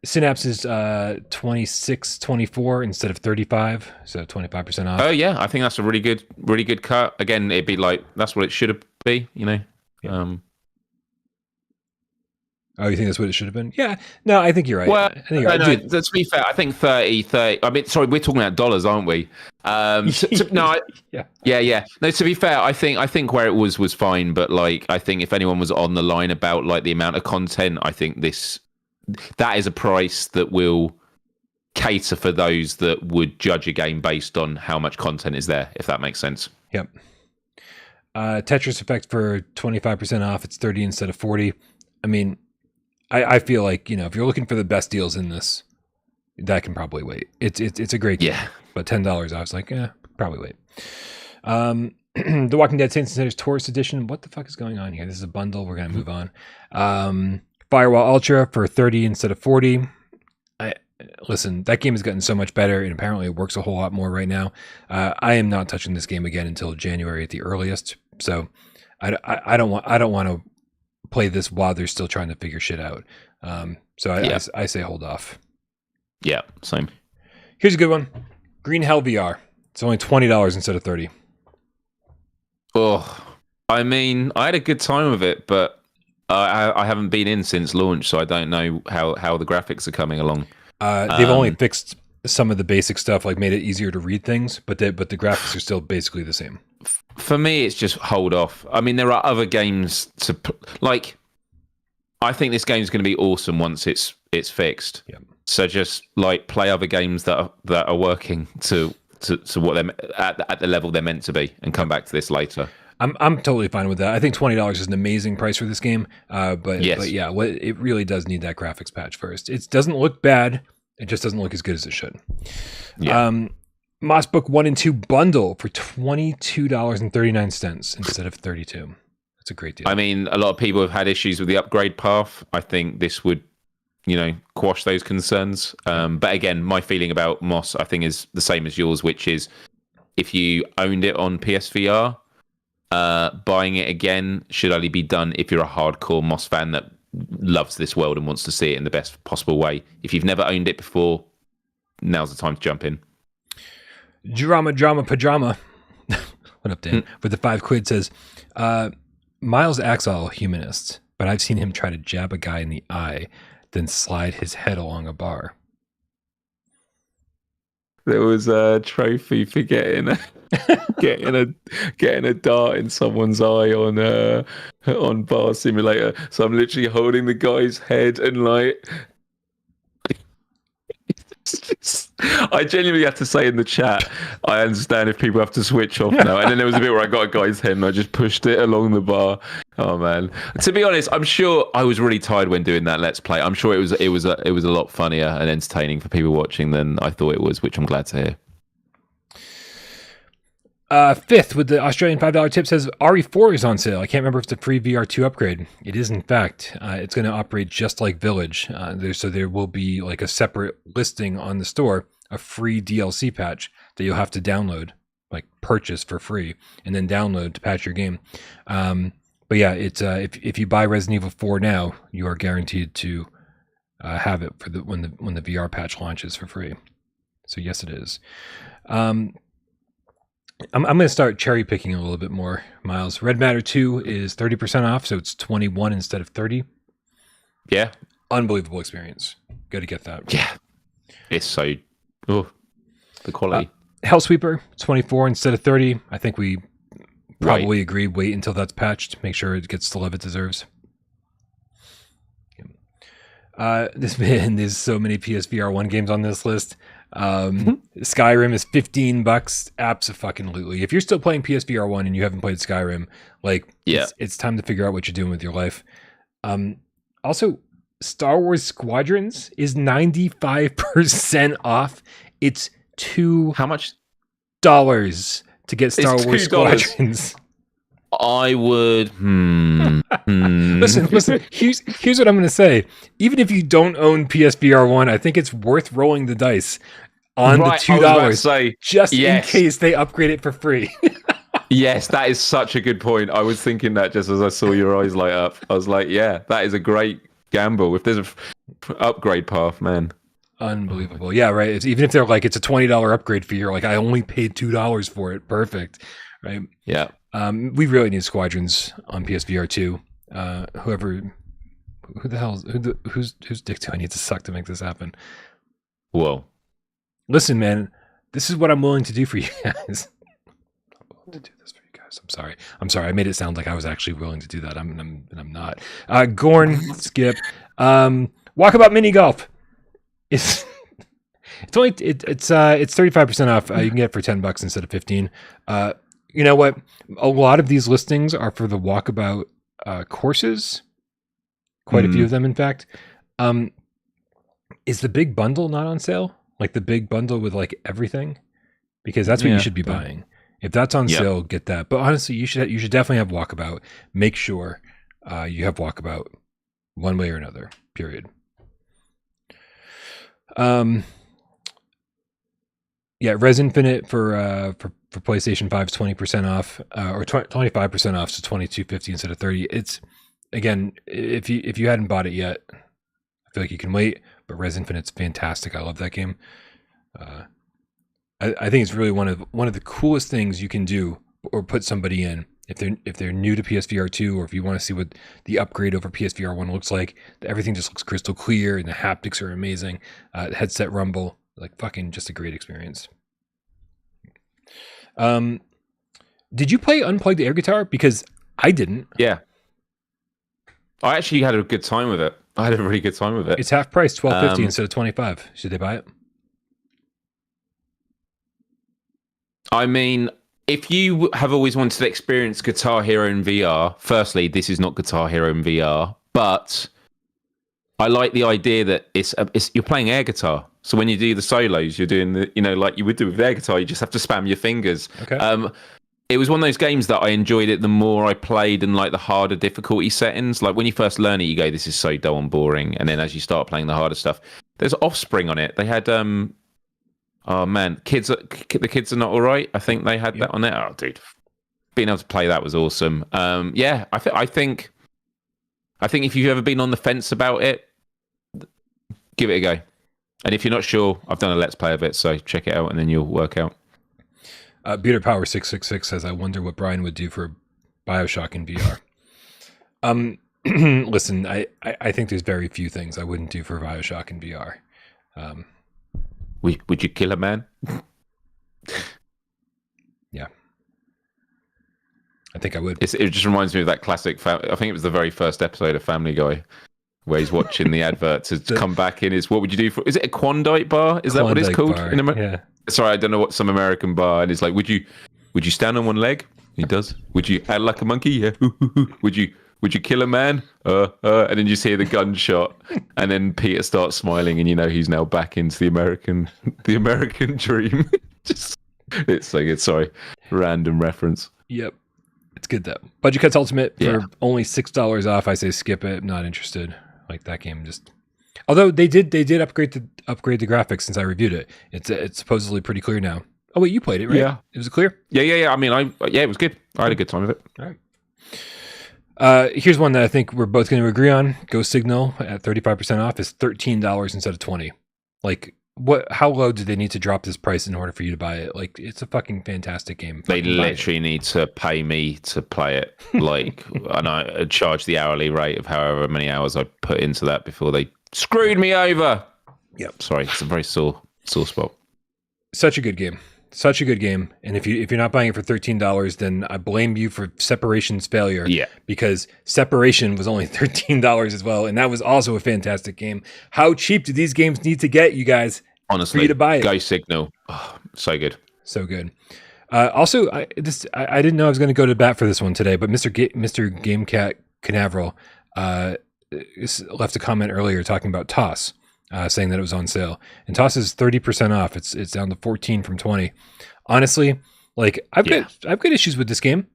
Synapse is $26.24 instead of $35, so 25% off. Oh yeah, I think that's a really good cut. Again, it'd be like that's what it should be, Yep. Oh, you think that's what it should have been? Yeah. No, I think you're right. Well, I think you're right. No, to be fair, I think 30. I mean, sorry, we're talking about dollars, aren't we? Yeah. No, to be fair, I think where it was fine, but like, I think if anyone was on the line about like the amount of content, I think that is a price that will cater for those that would judge a game based on how much content is there, if that makes sense. Yep. Tetris Effect for 25% off. It's 30 instead of 40. I mean, I feel like, if you're looking for the best deals in this, that can probably wait. It's a great game, but $10, I was like, probably wait. The Walking Dead Saints and Sinners Tourist Edition. What the fuck is going on here? This is a bundle. We're going to move on. Firewall Ultra for 30 instead of 40. Listen, that game has gotten so much better, and apparently it works a whole lot more right now. I am not touching this game again until January at the earliest. So I don't want to play this while they're still trying to figure shit out. So I say hold off. Yeah, same. Here's a good one. Green Hell VR. It's only $20 instead of $30. Oh, I mean, I had a good time with it, but I haven't been in since launch, so I don't know how the graphics are coming along. They've only fixed some of the basic stuff, like made it easier to read things, but the graphics are still basically the same. For me, it's just hold off. I mean, there are other games to like. I think this game's going to be awesome once it's fixed. Yeah. So just like play other games that are working to what they're at the level they're meant to be, and come back to this later. I'm totally fine with that. I think $20 is an amazing price for this game. But yeah, it really does need that graphics patch first. It doesn't look bad. It just doesn't look as good as it should. Yeah. Moss Book 1 and 2 bundle for $22.39 instead of $32. That's a great deal. I mean, a lot of people have had issues with the upgrade path. I think this would, quash those concerns. But again, my feeling about Moss, I think, is the same as yours, which is if you owned it on PSVR, buying it again should only be done if you're a hardcore Moss fan that loves this world and wants to see it in the best possible way. If you've never owned it before, now's the time to jump in. Drama Pajama. What up, Dan? With the £5 says, MYles acts all humanist, but I've seen him try to jab a guy in the eye, then slide his head along a bar. There was a trophy for getting a dart in someone's eye on Bar Simulator. So I'm literally holding the guy's head and like. I genuinely have to say in the chat, I understand if people have to switch off now. And then there was a bit where I got a guy's head and I just pushed it along the bar. Oh man! To be honest, I'm sure I was really tired when doing that Let's Play. I'm sure it was a lot funnier and entertaining for people watching than I thought it was, which I'm glad to hear. Fifth with the Australian $5 tip says RE4 is on sale. I can't remember if it's a free VR2 upgrade. It is, in fact. It's going to operate just like Village. So there will be like a separate listing on the store, a free DLC patch that you'll have to download, like purchase for free, and then download to patch your game. But yeah, it's if you buy Resident Evil 4 now, you are guaranteed to have it for when the VR patch launches for free. So yes, it is. I'm going to start cherry picking a little bit more, Miles. Red Matter 2 is 30% off, so it's 21 instead of 30. Yeah. Unbelievable experience. Got to get that. Yeah. It's so... the quality. Hellsweeper, 24 instead of 30. I think we probably agree. Wait until that's patched. Make sure it gets the love it deserves. There's so many PSVR 1 games on this list. Skyrim is $15. Abso-fucking-lutely. If you're still playing PSVR 1 and you haven't played Skyrim, it's time to figure out what you're doing with your life. Also, Star Wars Squadrons is 95% off. It's how much? $2 to get Star Wars Squadrons. I would. Listen. Here's what I'm going to say. Even if you don't own PSVR 1, I think it's worth rolling the dice on the $2 just in case they upgrade it for free. Yes, that is such a good point. I was thinking that just as I saw your eyes light up. I was like, yeah, that is a great gamble. If there's a upgrade path, man. Unbelievable. Yeah, right. Even if they're like, it's a $20 upgrade fee, you're like, I only paid $2 for it. Perfect. Right. Yeah. We really need Squadrons on PSVR 2. Whose dick do I need to suck to make this happen? Whoa. Listen, man, this is what I'm willing to do for you guys. I'm willing to do this for you guys. I'm sorry. I made it sound like I was actually willing to do that. I'm not. Gorn, skip. Walkabout Mini Golf. It's 35% off. You can get it for $10 instead of 15. You know what? A lot of these listings are for the Walkabout courses. Quite a few of them, in fact. Is the big bundle not on sale? Like the big bundle with like everything? Because that's what you should be buying. If that's on sale, get that. But honestly, you should definitely have Walkabout. Make sure you have Walkabout one way or another. Period. Res Infinite for PlayStation 5 is 20% off, or 25% off, so $22.50 instead of $30. It's, again, if you hadn't bought it yet, I feel like you can wait. But Res Infinite's fantastic. I love that game. I think it's really one of the coolest things you can do or put somebody in if they're new to PSVR2, or if you want to see what the upgrade over PSVR1 looks like, everything just looks crystal clear and the haptics are amazing. Headset rumble, like fucking just a great experience. Did you play Unplugged Air Guitar? Because I didn't. Yeah. I actually had a good time with it. I had a really good time with it. It's half price, $12.50 instead of $25. Should they buy it? I mean, if you have always wanted to experience Guitar Hero in VR, firstly, this is not Guitar Hero in VR, but I like the idea that it's you're playing air guitar. So when you do the solos, you're doing the, like you would do with air guitar, you just have to spam your fingers. Okay. It was one of those games that I enjoyed it the more I played, and like the harder difficulty settings. Like when you first learn it, you go, this is so dull and boring. And then as you start playing the harder stuff, there's Offspring on it. They had, oh man, the kids are not all right. I think they had that on there. Oh, dude, being able to play that was awesome. Yeah, I think if you've ever been on the fence about it, give it a go. And if you're not sure, I've done a Let's Play of it, so check it out and then you'll work out. Beater Power 666 says, I wonder what Brian would do for BioShock in VR. Listen, I think there's very few things I wouldn't do for BioShock in VR. Would you kill a man? Yeah. I think I would. It just reminds me of that classic, I think it was the very first episode of Family Guy, where he's watching the advert to come back in. What would you do for, is it a Klondike bar? Is that what it's called? Yeah. Sorry, I don't know what some American bar. And it's like, would you stand on one leg? He does. Would you act like a monkey? Yeah. Would you kill a man? And then you see the gunshot, and then Peter starts smiling, and he's now back into the American dream. It's so good. Sorry, random reference. Yep, it's good though. Budget Cuts Ultimate for only $6 off. I say skip it. Not interested. Like that game just. Although they did upgrade the graphics since I reviewed it. It's supposedly pretty clear now. Oh wait, you played it, right? Yeah. It was clear? Yeah. I mean, it was good. I had a good time with it. All right. Here's one that I think we're both going to agree on. Ghost Signal at 35% off is $13 instead of $20. Like, how low do they need to drop this price in order for you to buy it? Like, it's a fucking fantastic game. They literally need to pay me to play it. Like, and I charge the hourly rate of however many hours I put into that before they screwed me over. Yep. Sorry, it's a very sore spot. Such a good game. Such a good game. And if you're not buying it for $13, then I blame you for Separation's failure. Yeah. Because Separation was only $13 as well, and that was also a fantastic game. How cheap do these games need to get, you guys? Honestly, for you to buy it? Ghost Signal. Oh, so good. So good. Also, I didn't know I was going to go to bat for this one today, but Mr. Gamecat Canaveral left a comment earlier talking about Toss. Saying that it was on sale, and Toss is 30% off. It's down to 14 from 20. Honestly, like I've got issues with this game.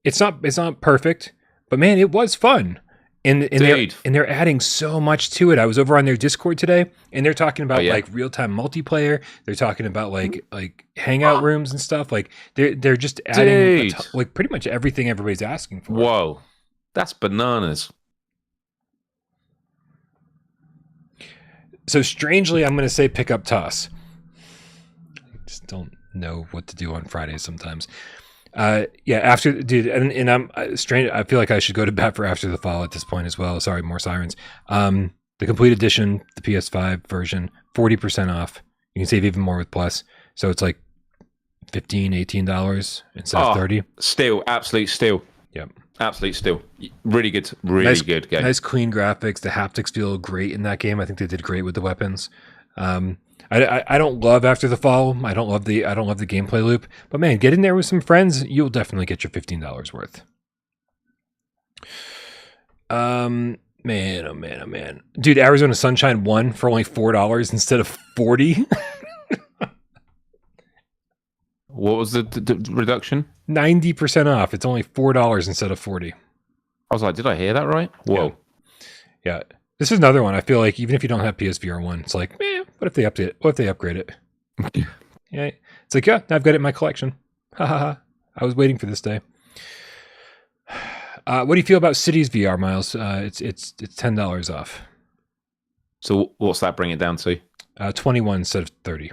It's not perfect, but man, it was fun. And they're adding so much to it. I was over on their Discord today, and they're talking about like real time multiplayer. They're talking about like hangout rooms and stuff. Like they're just adding like pretty much everything everybody's asking for. Whoa, that's bananas. So strangely, I'm going to say pick up Toss. I just don't know what to do on Fridays sometimes. After, dude, and I'm strange. I feel like I should go to bat for After the Fall at this point as well. Sorry, more sirens. The complete edition, the PS5 version, 40% off. You can save even more with Plus. So it's like $15, $18 instead of $30. Still, absolute steal. Yep. Absolute steal. Really good, really good game. Nice clean graphics. The haptics feel great in that game. I think they did great with the weapons. I don't love After the Fall. I don't love the gameplay loop. But man, get in there with some friends. You'll definitely get your $15 worth. Man, oh man. Dude, Arizona Sunshine 1 for only $4 instead of $40. What was the reduction? 90% off. It's only $4 instead of $40. I was like, did I hear that right? Whoa. Yeah. This is another one. I feel like even if you don't have PSVR 1, it's like, what if they update it? What if they upgrade it? Yeah. It's like, I've got it in my collection. Ha ha ha. I was waiting for this day. What do you feel about Cities VR, Miles? It's $10 off. So what's that bring it down to? 21 instead of 30.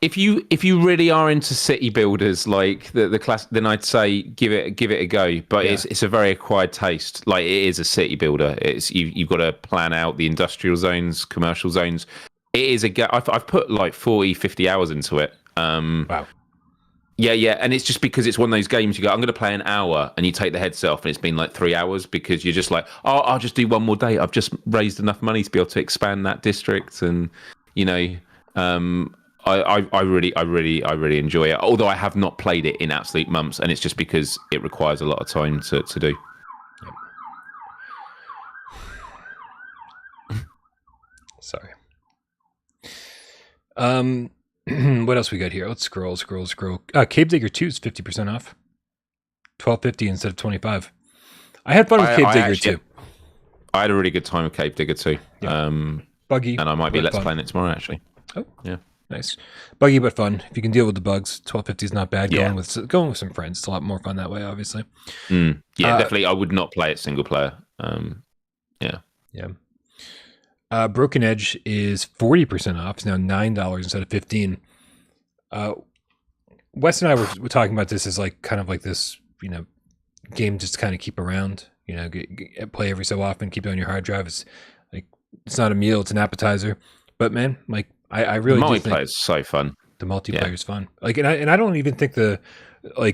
if you really are into city builders like the class, then I'd say give it a go. But it's a very acquired taste. Like, it is a city builder. It's you've got to plan out the industrial zones, commercial zones. It is I've put like 40, 50 hours into it. Wow. Yeah, and it's just because it's one of those games you go, I'm going to play an hour, and you take the headset off, and it's been like 3 hours because you're just like, oh, I'll just do one more day. I've just raised enough money to be able to expand that district, and I really enjoy it. Although I have not played it in absolute months, and it's just because it requires a lot of time to do. Yep. Sorry. What else we got here? Let's scroll. Cave Digger 2 is 50% off. $12.50 instead of $25. I had fun with Cave Digger 2. I had a really good time with Cave Digger 2. Yeah. Buggy. And I might be let's playing it tomorrow, actually. Oh, yeah. Nice. Buggy but fun. If you can deal with the bugs, $12.50 is not bad. Going with some friends, it's a lot more fun that way, obviously. Yeah, definitely. I would not play it single player. Yeah. Broken Edge is 40% off. It's now $9 instead of $15. Wes and I were talking about this as like kind of like this, game just to kind of keep around. Play every so often, keep it on your hard drive. It's like it's not a meal, it's an appetizer. But man, like I really do think multiplayer is so fun. The multiplayer is fun. Like, and I don't even think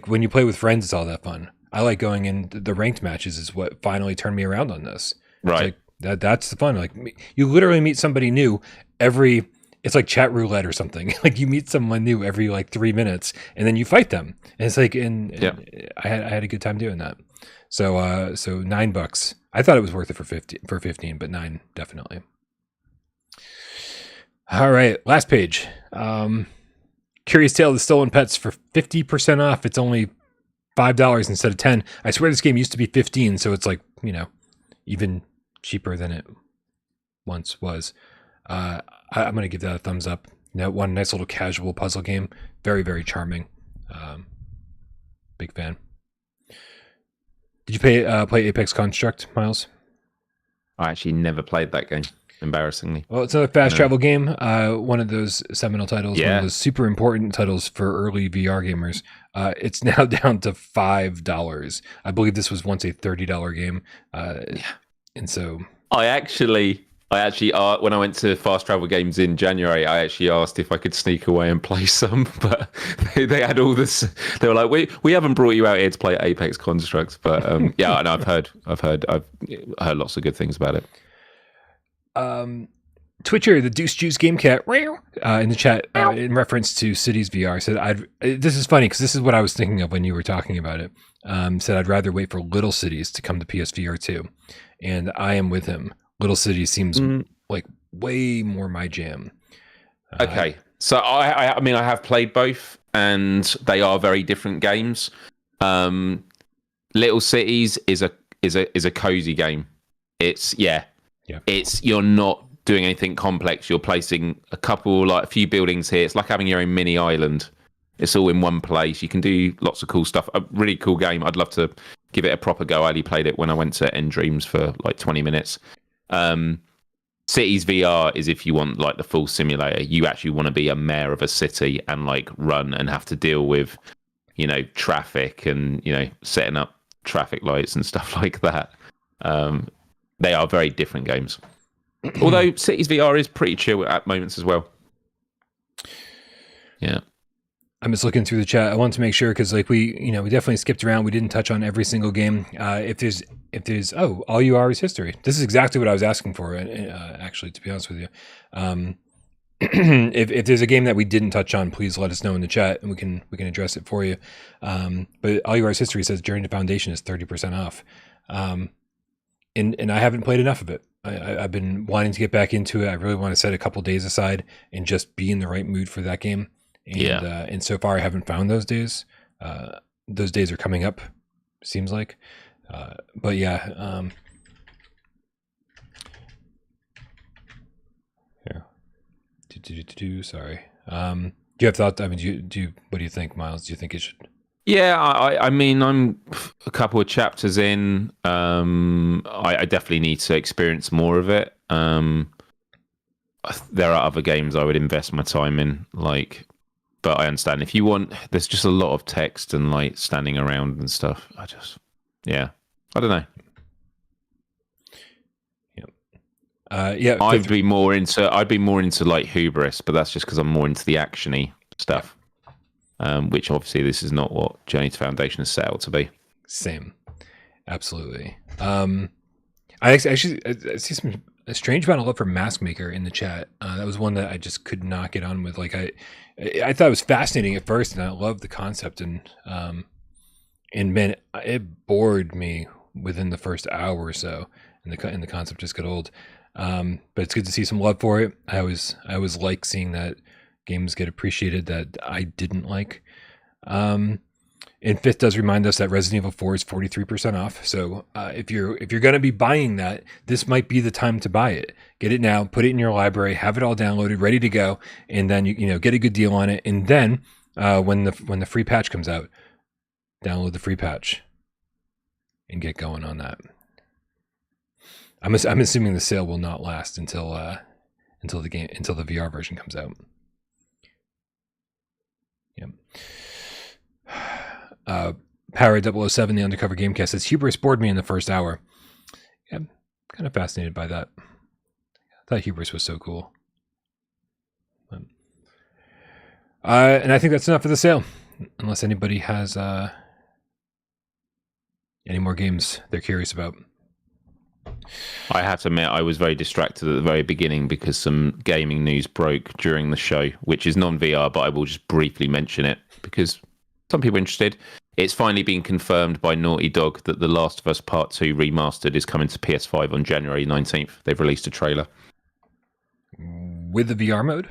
when you play with friends, it's all that fun. I like going in the ranked matches is what finally turned me around on this. Right. That's the fun. Like, you literally meet somebody new it's like chat roulette or something. Like, you meet someone new every like 3 minutes, and then you fight them. And it's like, and I had a good time doing that. So $9. I thought it was worth it for 15, but $9 definitely. All right, last page. Curious Tale of the Stolen Pets for 50% off. It's only $5 instead of $10. I swear this game used to be $15, so it's like, even cheaper than it once was. I'm going to give that a thumbs up. One nice little casual puzzle game. Very, very charming. Big fan. Did you play Apex Construct, Miles? I actually never played that game, embarrassingly. Well, it's another fast travel game. One of those seminal titles, one of those super important titles for early VR gamers. It's now down to $5. I believe this was once a $30 game. And so I actually when I went to Fast Travel Games in January, I actually asked if I could sneak away and play some, but they had all this. They were like, "We haven't brought you out here to play Apex Constructs," but and I've heard lots of good things about it. Twitcher, the Deuce Juice Game Cat, in the chat, in reference to Cities VR, said, this is funny because this is what I was thinking of when you were talking about it. Said, I'd rather wait for Little Cities to come to PSVR 2. And I am with him. Little Cities seems like way more my jam. Okay. So I mean, I have played both, and they are very different games. Little Cities is a cozy game. It's you're not doing anything complex. You're placing a few buildings here. It's like having your own mini island. It's all in one place. You can do lots of cool stuff. A really cool game. I'd love to give it a proper go. I only played it when I went to End Dreams for like 20 minutes. Cities VR is if you want like the full simulator. You actually want to be a mayor of a city and like run and have to deal with, traffic and, setting up traffic lights and stuff like that. They are very different games. Although Cities VR is pretty chill at moments as well. Yeah. I'm just looking through the chat. I want to make sure because we definitely skipped around. We didn't touch on every single game. If there's all you are is history. This is exactly what I was asking for. Actually, to be honest with you, if there's a game that we didn't touch on, please let us know in the chat and we can address it for you. But all you are is history says Journey to Foundation is 30% off. And I haven't played enough of it. I've been wanting to get back into it. I really want to set a couple days aside and just be in the right mood for that game. And so far I haven't found those days. Those days are coming up, seems like. But yeah. Here. Sorry. Do you have thoughts? I mean, what do you think, Miles? Do you think it should? Yeah, I mean, I'm a couple of chapters in. I definitely need to experience more of it. There are other games I would invest my time in, like but I understand if you want. There's just a lot of text and like standing around and stuff. I don't know. I'd be more into like Hubris, but that's just because I'm more into the actiony stuff. Which obviously this is not what Journey to Foundation is set out to be. Same, absolutely. I actually see a strange amount of love for Mask Maker in the chat. That was one that I just could not get on with. Like I thought it was fascinating at first, and I loved the concept, and man, it bored me within the first hour or so, and the concept just got old. But it's good to see some love for it. I always like seeing that games get appreciated that I didn't like. And Fifth does remind us that Resident Evil 4 is 43% off. So if you're going to be buying that, this might be the time to buy it. Get it now, put it in your library, have it all downloaded, ready to go, and then you get a good deal on it. And then when the free patch comes out, download the free patch and get going on that. I'm assuming the sale will not last until the VR version comes out. Yep. Para007, the Undercover Gamecast, says Hubris bored me in the first hour. Yeah, I'm kind of fascinated by that. I thought Hubris was so cool. And I think that's enough for the sale, unless anybody has any more games they're curious about. I have to admit, I was very distracted at the very beginning because some gaming news broke during the show, which is non-VR, but I will just briefly mention it because some people are interested. It's finally been confirmed by Naughty Dog that The Last of Us Part 2 Remastered is coming to PS5 on January 19th. They've released a trailer. With the VR mode?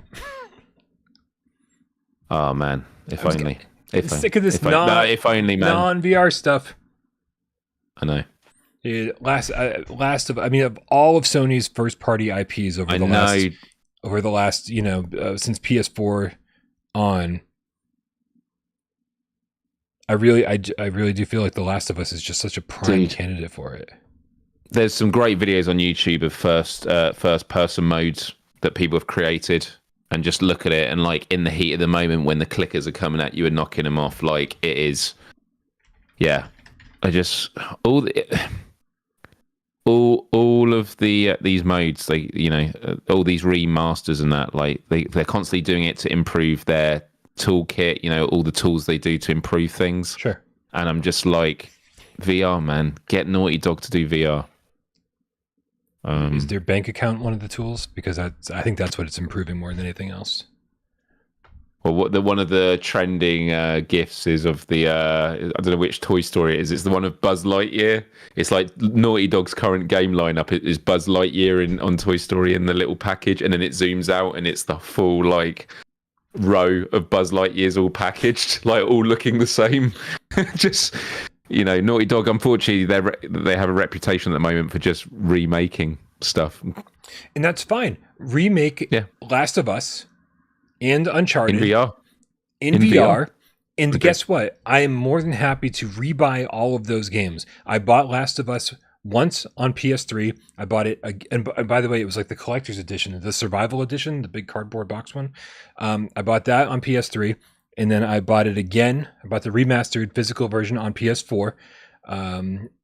Oh, man. If only. I'm sick of this non-VR stuff. I know. Dude, of all of Sony's first-party IPs over the last, since PS4 on, I really do feel like The Last of Us is just such a prime candidate for it. There's some great videos on YouTube of first person modes that people have created, and just look at it, and like in the heat of the moment when the clickers are coming at you and knocking them off, like it is. Yeah, all of these modes, all these remasters and that, like they're constantly doing it to improve their toolkit, all the tools they do to improve things. Sure. And I'm just like, VR, man, get Naughty Dog to do VR. Is their bank account one of the tools? Because I think that's what it's improving more than anything else. Well, one of the trending GIFs is of the I don't know which Toy Story it is. It's the one of Buzz Lightyear. It's like Naughty Dog's current game lineup is Buzz Lightyear on Toy Story in the little package, and then it zooms out and it's the full like row of Buzz Lightyears all packaged, like all looking the same. Just Naughty Dog, unfortunately, they have a reputation at the moment for just remaking stuff, and that's fine. Remake Last of Us and Uncharted in VR. In VR. And okay. Guess what? I am more than happy to rebuy all of those games. I bought Last of Us once on PS3. I bought it, and by the way, it was like the collector's edition, the survival edition, the big cardboard box one. I bought that on PS3, and then I bought it again. I bought the remastered physical version on PS4,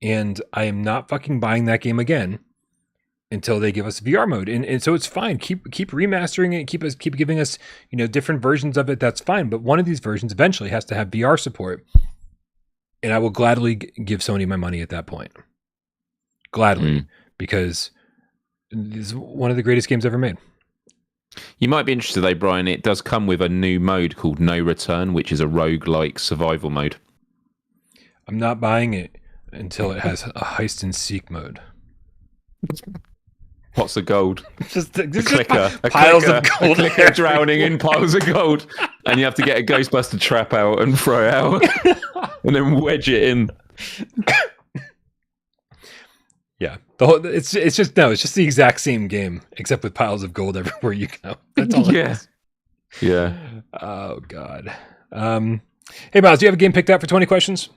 and I am not fucking buying that game again until they give us VR mode. And so it's fine. Keep remastering it. Keep giving us different versions of it. That's fine. But one of these versions eventually has to have VR support, and I will gladly give Sony my money at that point. Gladly, because this is one of the greatest games ever made. You might be interested though, Brian. It does come with a new mode called No Return, which is a roguelike survival mode. I'm not buying it until it has a heist and seek mode. What's the gold? Just a clicker. Piles of gold. A clicker drowning in piles of gold. And you have to get a Ghostbuster trap out and throw it out. And then wedge it in. Yeah. It's just the exact same game, except with piles of gold everywhere you go. That's all it is. Yeah. Oh, God. Hey, Miles, do you have a game picked out for 20 questions?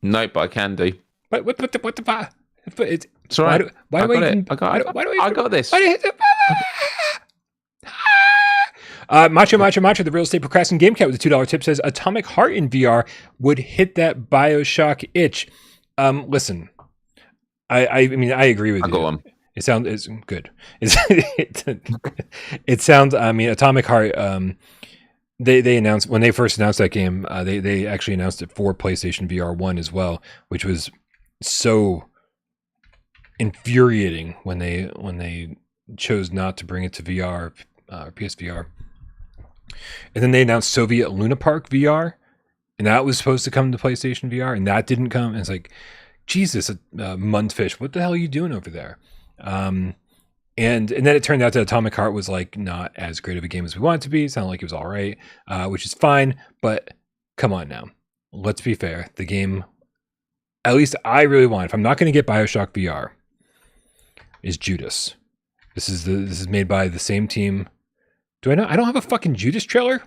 Nope, but I can do. What the it's right. I got this. Macho, the real estate procrastinating game cat with a $2 tip says Atomic Heart in VR would hit that Bioshock itch. Listen, I mean, I agree with you. Go on. It's good. It sounds. I mean, Atomic Heart. They announced when they first announced that game. They actually announced it for PlayStation VR 1 as well, which was so infuriating when they chose not to bring it to VR, PSVR. And then they announced Soviet Luna Park VR, and that was supposed to come to PlayStation VR, and that didn't come. And it's like, Jesus, Mundfish, what the hell are you doing over there? And then it turned out that Atomic Heart was like not as great of a game as we wanted it to be. It sounded like it was all right, which is fine. But come on now, let's be fair. The game, at least I really want, if I'm not going to get Bioshock VR, is Judas. This is made by the same team. Do I know? I don't have a fucking Judas trailer.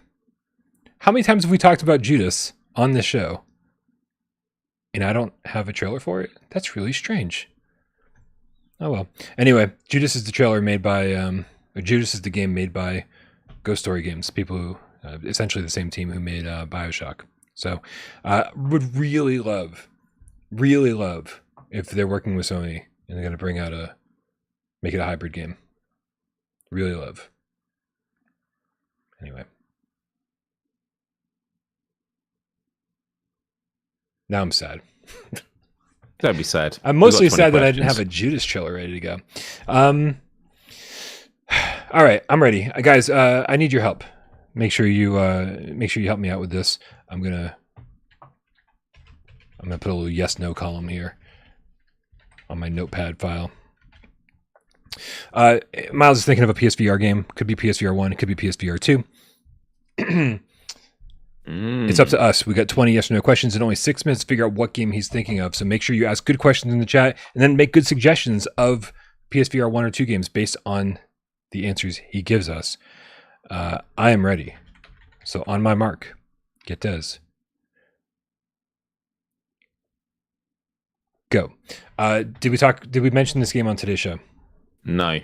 How many times have we talked about Judas on this show, and I don't have a trailer for it? That's really strange. Oh well. Anyway, Judas is the trailer made by, Judas is the game made by Ghost Story Games, people who, essentially the same team who made Bioshock. So, would really love if they're working with Sony and they're going to make it a hybrid game. Really love. Anyway. Now I'm sad. Don't be sad. I'm mostly sad that I didn't have a Judas trailer ready to go. All right, I'm ready, guys. I need your help. Make sure you help me out with this. I'm gonna put a little yes/no column here on my notepad file. Miles is thinking of a PSVR game. Could be PSVR 1. It could be PSVR 2. It's up to us. We got 20 yes or no questions and only 6 minutes to figure out what game he's thinking of. So make sure you ask good questions in the chat and then make good suggestions of PSVR 1 or 2 games based on the answers he gives us. I am ready. So on my mark, get Des. Go. Did we mention this game on today's show? No.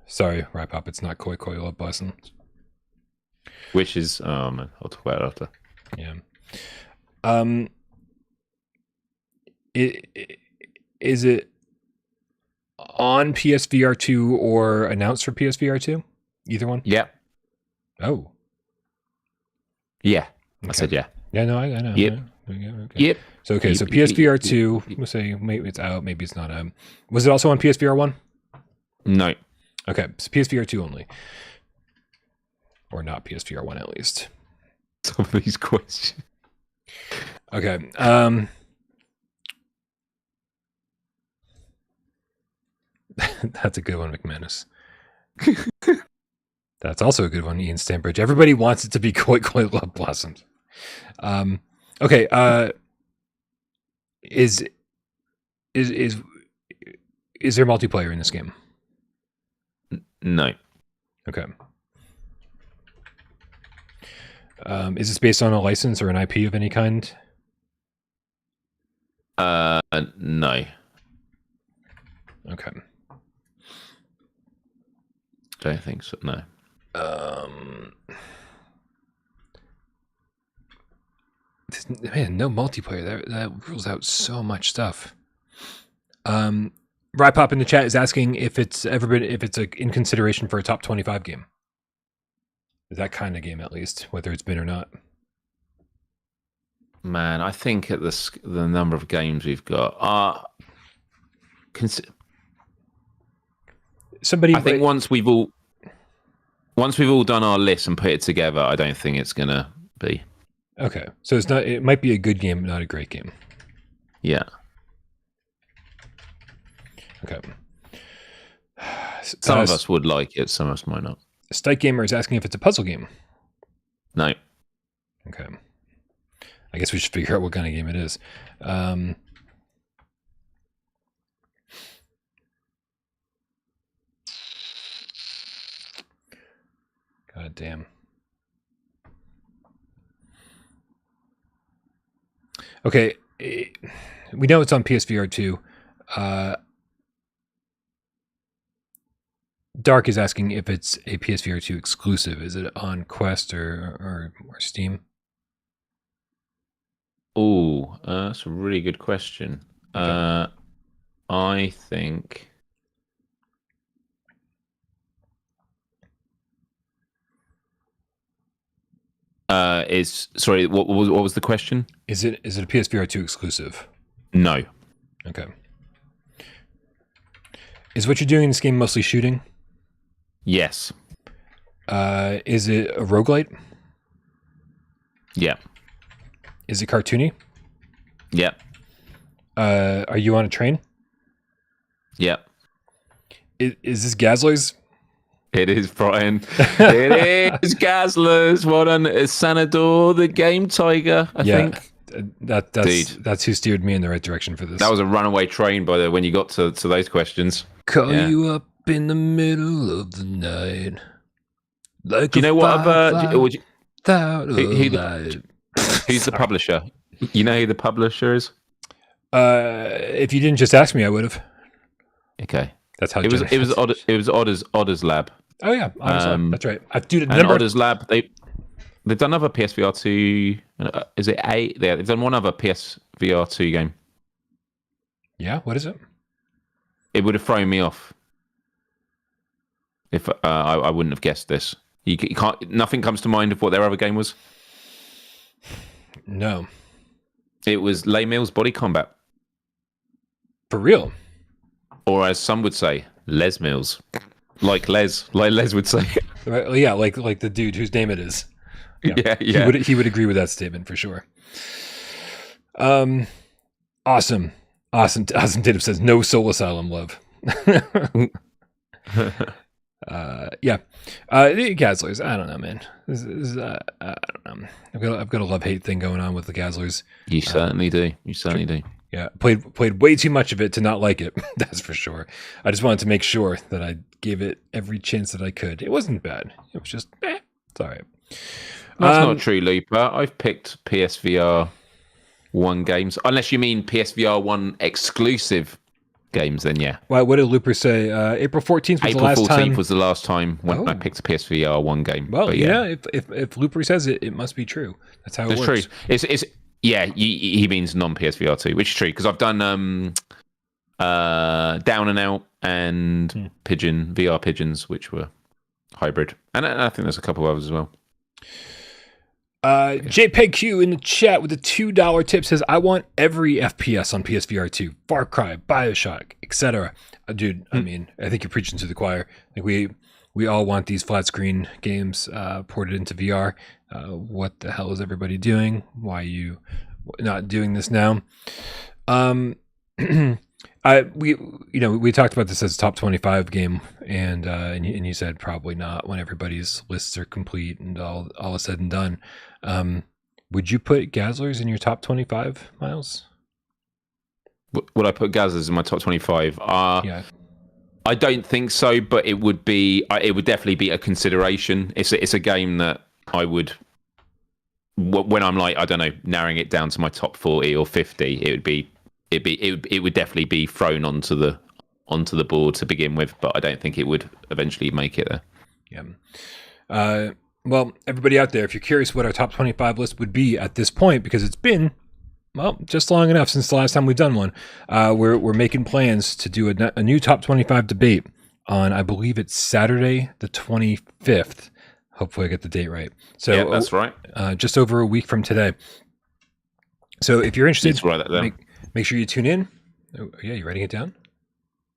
Sorry, Rye Pop, it's not Koi Koi Love Blossom. Which is, oh man, I'll talk about it after. Yeah. Is it on PSVR 2 or announced for PSVR 2? Either one? Yeah. Oh. Yeah. Okay. I said yeah. Yeah, no, I know. Yep. Okay. Yep. So, okay, so PSVR 2, we'll say maybe it's out, maybe it's not out. Was it also on PSVR 1? No. Okay, so PSVR 2 only. Or not PSVR 1 at least. Some of these questions. Okay. That's a good one, McManus. That's also a good one, Ian Stanbridge. Everybody wants it to be Koi Koi Love Blossoms. Okay. Is there multiplayer in this game? No. Okay. Is this based on a license or an IP of any kind? No. Okay. Don't think so. No. Man, no multiplayer. That rules out so much stuff. Rypop in the chat is asking if it's in consideration for a top 25 game. That kind of game, at least, whether it's been or not. Man, I think at the number of games we've got, I think once we've all done our list and put it together, I don't think it's gonna be. Okay, so it's not. It might be a good game, not a great game. Yeah. Okay. Some of us would like it, some of us might not. Stike Gamer is asking if it's a puzzle game. No. Okay. I guess we should figure out what kind of game it is. God damn. Okay. We know it's on PSVR 2. Dark is asking if it's a PSVR2 exclusive. Is it on Quest or Steam? Oh, that's a really good question. Okay. I think is sorry. What was the question? Is it a PSVR2 exclusive? No. Okay. Is what you're doing in this game mostly shooting? Yes. Is it a roguelite? Yeah. Is it cartoony? Yeah. Are you on a train? Yeah. Is this Gazlo's? It is, Brian. It is Gazler's. Well done. It's Sanador, the game tiger, I think. That's who steered me in the right direction for this. That was a runaway train, by the way, when you got to those questions. Call you up in the middle of the night. Like Do you know what other... who's the publisher? You know who the publisher is? If you didn't just ask me, I would have. Okay. That's how it was Odders Lab. Oh yeah, Lab. That's right. Odders Lab. They've done another PSVR2. Is it A? They've done one other PSVR2 game. Yeah. What is it? It would have thrown me off if I wouldn't have guessed this. You can't. Nothing comes to mind of what their other game was. No. It was Les Mills Body Combat. For real? Or as some would say, Les Mills. Like Les would say. Yeah, like the dude whose name it is. Yeah. He would agree with that statement for sure. Awesome. Tatum says no Soul Asylum love. Gazlers. I don't know, man. I don't know. I've got a love-hate thing going on with the Gazlers. You certainly do. Yeah, played way too much of it to not like it. That's for sure. I just wanted to make sure that I gave it every chance that I could. It wasn't bad. It was just, it's all right. That's not true, Looper. I've picked PSVR 1 games, unless you mean PSVR 1 exclusive games. Then yeah. Well, what did Looper say? April 14th was the last time. April 14th was the last time when I picked a PSVR 1 game. Well, if Looper says it, it must be true. That's how it works. It's true. Yeah, he means non-PSVR 2, which is true, because I've done Down and Out and Pigeon, VR Pigeons, which were hybrid. And I think there's a couple of others as well. JPEGQ in the chat with a $2 tip says, I want every FPS on PSVR 2. Far Cry, Bioshock, etc. Dude, I mean, I think you're preaching to the choir. Like we all want these flat screen games ported into VR. What the hell is everybody doing? Why are you not doing this now? We talked about this as a top 25 game, and you said probably not when everybody's lists are complete and all is said and done. Would you put Gazlers in your top 25, Miles? Would I put Gazlers in my top 25? Yeah. I don't think so, but it would definitely be a consideration. It's a game that I would, when I'm like, I don't know, narrowing it down to my top 40 or 50, it would definitely be thrown onto the board to begin with, but I don't think it would eventually make it there. Yeah. Well, everybody out there, if you're curious what our top 25 list would be at this point, because it's been, well, just long enough since the last time we've done one, we're making plans to do a new top 25 debate on, I believe it's Saturday the 25th. Hopefully I get the date right. So yeah, that's right. Just over a week from today. So if you're interested, make sure you tune in. Oh, yeah, you writing it down?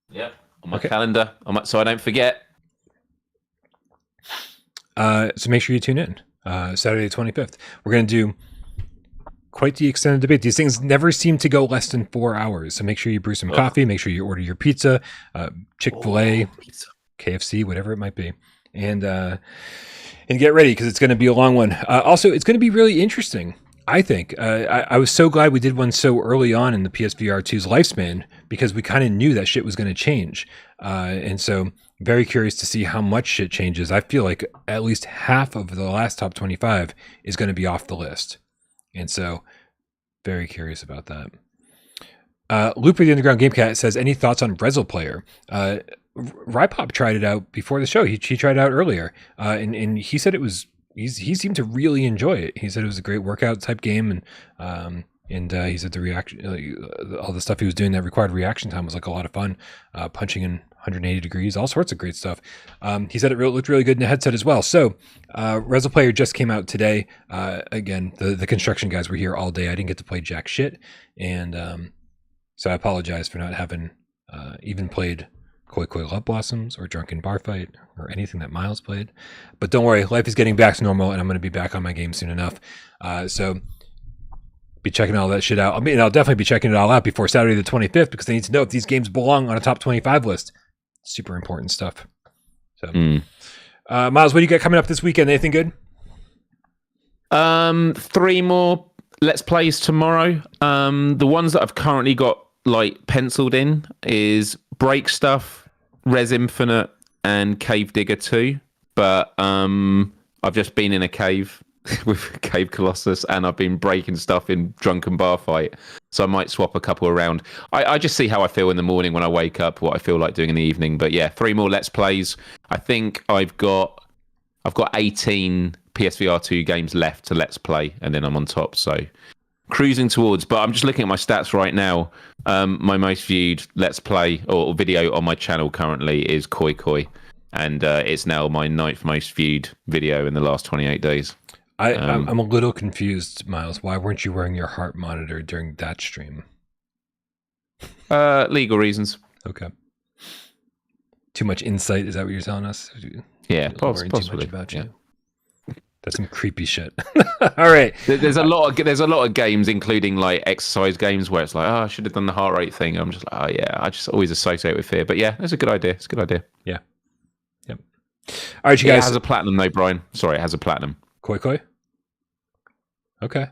Yeah, on my calendar, so I don't forget. So make sure you tune in. Saturday the 25th. We're going to do quite the extended debate. These things never seem to go less than 4 hours. So make sure you brew some coffee. Make sure you order your pizza, Chick-fil-A, KFC, whatever it might be. And get ready, because it's going to be a long one. Also, it's going to be really interesting, I think. I was so glad we did one so early on in the PSVR 2's lifespan, because we kind of knew that shit was going to change. And so very curious to see how much shit changes. I feel like at least half of the last top 25 is going to be off the list. And so very curious about that. Looper the Underground Game Cat says, any thoughts on Rezo Player? Rypop tried it out before the show. He tried it out earlier, and he said it was. He seemed to really enjoy it. He said it was a great workout type game, and he said the reaction, all the stuff he was doing that required reaction time was like a lot of fun. Punching in 180 degrees, all sorts of great stuff. He said it looked really good in the headset as well. So, ResoPlayer just came out today. Again, the construction guys were here all day. I didn't get to play jack shit, and so I apologize for not having even played Koi Koi Love Blossoms or Drunken Bar Fight or anything that MYles played. But don't worry, life is getting back to normal, and I'm going to be back on my game soon enough. So be checking all that shit out. I mean, I'll definitely be checking it all out before Saturday the 25th because I need to know if these games belong on a top 25 list. Super important stuff. So, MYles, what do you got coming up this weekend? Anything good? 3 more Let's Plays tomorrow. The ones that I've currently got like penciled in is Break Stuff, Res Infinite, and Cave Digger 2. But I've just been in a cave with Cave Colossus, and I've been breaking stuff in Drunken Bar Fight. So I might swap a couple around. I just see how I feel in the morning when I wake up, what I feel like doing in the evening. But yeah, 3 more Let's Plays. I think I've got 18 PSVR2 games left to Let's Play, and then I'm on top. So cruising towards, but I'm just looking at my stats right now. My most viewed Let's Play or video on my channel currently is Koi Koi, and it's now my 9th most viewed video in the last 28 days. I'm a little confused, MYles. Why weren't you wearing your heart monitor during that stream? Legal reasons. Okay. Too much insight, is that what you're telling us? Yeah, possibly. possibly. Too much about you. That's some creepy shit. All right. There's a lot of games, including like exercise games, where it's like, oh, I should have done the heart rate thing. I'm just like, oh yeah, I just always associate with fear. But yeah, it's a good idea. It's a good idea. Yeah. Yep. All right, you guys. It has a platinum though, Brian. Sorry, it has a platinum. Koi Koi? Okay.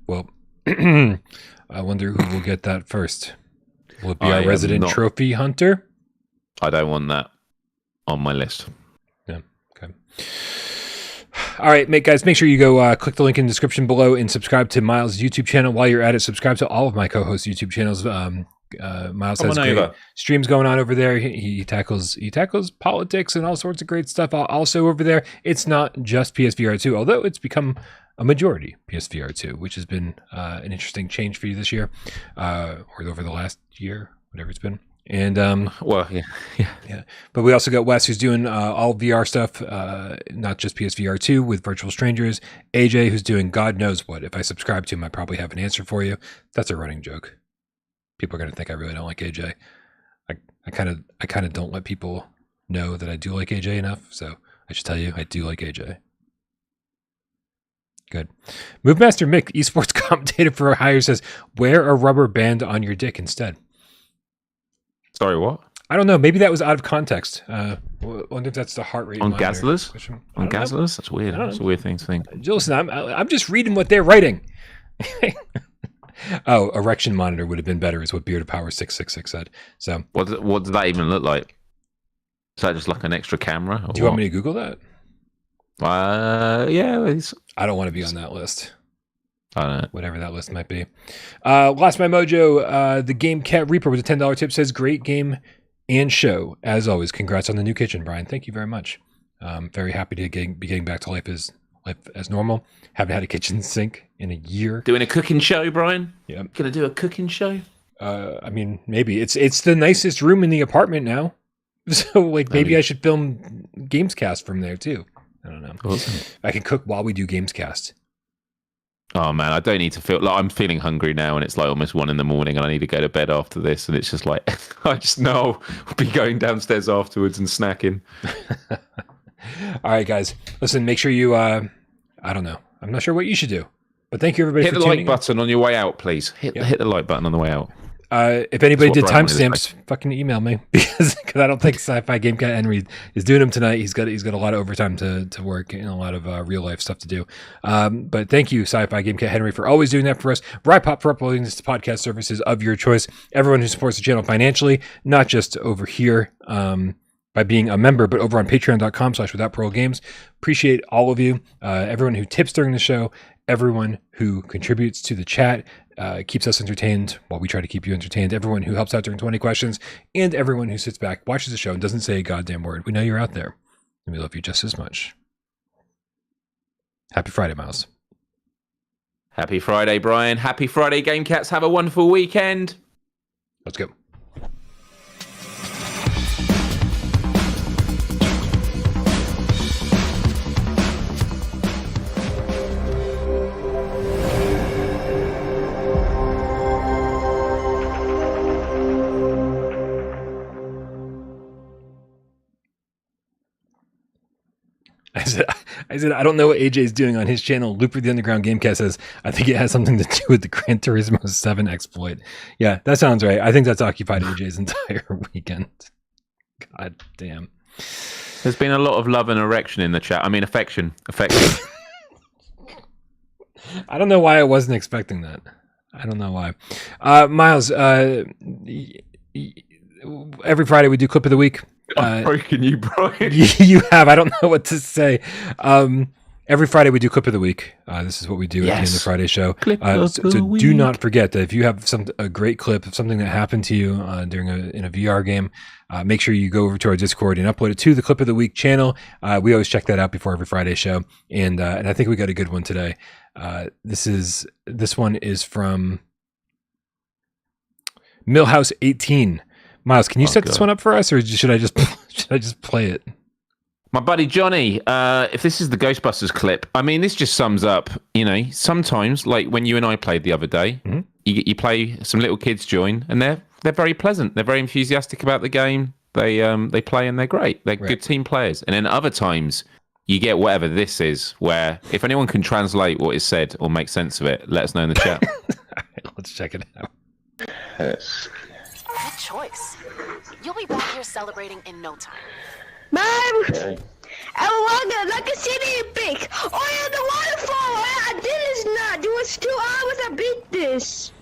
Well, I wonder who will get that first. Will it be our resident trophy hunter? I don't want that on my list. Yeah. Okay. All right, guys, make sure you go click the link in the description below and subscribe to MYles' YouTube channel. While you're at it, subscribe to all of my co-hosts' YouTube channels. MYles has great streams going on over there. He tackles politics and all sorts of great stuff. Also over there, it's not just PSVR2, although it's become a majority PSVR2, which has been an interesting change for you this year, or over the last year, whatever it's been. And yeah. But we also got Wes, who's doing all VR stuff, not just PSVR2 with Virtual Strangers. AJ, who's doing God knows what. If I subscribe to him, I probably have an answer for you. That's a running joke. People are going to think I really don't like AJ. I kind of don't let people know that I do like AJ enough. So I should tell you, I do like AJ. Good. Movemaster Mick, esports commentator for hire, says, wear a rubber band on your dick instead. Sorry, what? I don't know. Maybe that was out of context. I wonder if that's the heart rate on Gazlers. On Gazlers, that's weird. That's a weird thing to think. Listen, I'm just reading what they're writing. Oh, erection monitor would have been better, is what Beard of Power 666 said. So, what does that even look like? Is that just like an extra camera? Do you want me to Google that? Yeah. I don't want to be on that list. I don't know. Whatever that list might be. Lost My Mojo, the Game Cat Reaper with a $10 tip says, great game and show. As always, congrats on the new kitchen, Brian. Thank you very much. Very happy to be getting back to life as normal. Haven't had a kitchen sink in a year. Doing a cooking show, Brian? Yeah. Gonna do a cooking show? I mean, maybe. It's the nicest room in the apartment now. So, maybe I should film GAMESCAST from there, too. I don't know. Awesome. I can cook while we do GAMESCAST. Oh man, I don't need to feel like I'm feeling hungry now, and it's like almost 1 a.m, and I need to go to bed after this, and it's just like I just know I'll be going downstairs afterwards and snacking. All right, guys, listen. Make sure you. I don't know. I'm not sure what you should do, but thank you everybody. Hit the like button on your way out, please. Hit the like button on the way out. If anybody did timestamps, fucking email me because I don't think Sci-Fi Game Cat Henry is doing them tonight. He's got a lot of overtime to work and a lot of real life stuff to do. But thank you, Sci-Fi Game Cat Henry, for always doing that for us. Rypop for uploading this to podcast services of your choice. Everyone who supports the channel financially, not just over here by being a member, but over on patreon.com/withoutparolegames. Appreciate all of you. Everyone who tips during the show, everyone who contributes to the chat, keeps us entertained while we try to keep you entertained, everyone who helps out during 20 questions, and everyone who sits back, watches the show, and doesn't say a goddamn word. We know you're out there, and we love you just as much. Happy Friday, Miles. Happy Friday, Brian. Happy Friday, GameCats. Have a wonderful weekend. Let's go. I said, I don't know what AJ's doing on his channel. Looper the Underground Gamecast says, I think it has something to do with the Gran Turismo 7 exploit. Yeah, that sounds right. I think that's occupied AJ's entire weekend. God damn. There's been a lot of love and erection in the chat. I mean, affection. I don't know why I wasn't expecting that. I don't know why. Miles, every Friday we do Clip of the Week. I'm breaking you, Brian. You have. I don't know what to say. Every Friday we do Clip of the Week. This is what we do at the end of the Friday show. So do not forget that if you have a great clip of something that happened to you in a VR game, make sure you go over to our Discord and upload it to the Clip of the Week channel. We always check that out before every Friday show, and I think we got a good one today. This one is from Millhouse 18. Miles, can you set this one up for us, or should I just play it? My buddy Johnny, if this is the Ghostbusters clip, I mean, this just sums up, sometimes, like when you and I played the other day, you play, some little kids join, and they're very pleasant. They're very enthusiastic about the game. They play and they're great. They're good team players. And then other times, you get whatever this is, where if anyone can translate what is said or make sense of it, let us know in the chat. All right, let's check it out. Good choice. You'll be back here celebrating in no time. Mom! I want like a city big. Oh yeah, the waterfall! I did this not. It was 2 hours I beat this.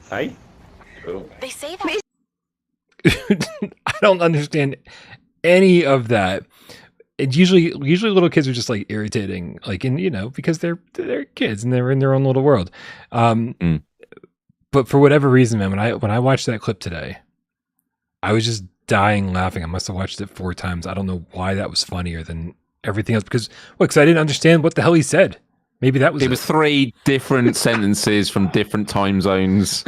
Hey? Oh. They say that. I don't understand any of that. It's usually little kids are just like irritating, like because they're kids and they're in their own little world. But for whatever reason, man, when I watched that clip today, I was just dying laughing. I must have watched it 4 times. I don't know why that was funnier than everything else, because I didn't understand what the hell he said. Maybe that was it. Was 3 different sentences from different time zones,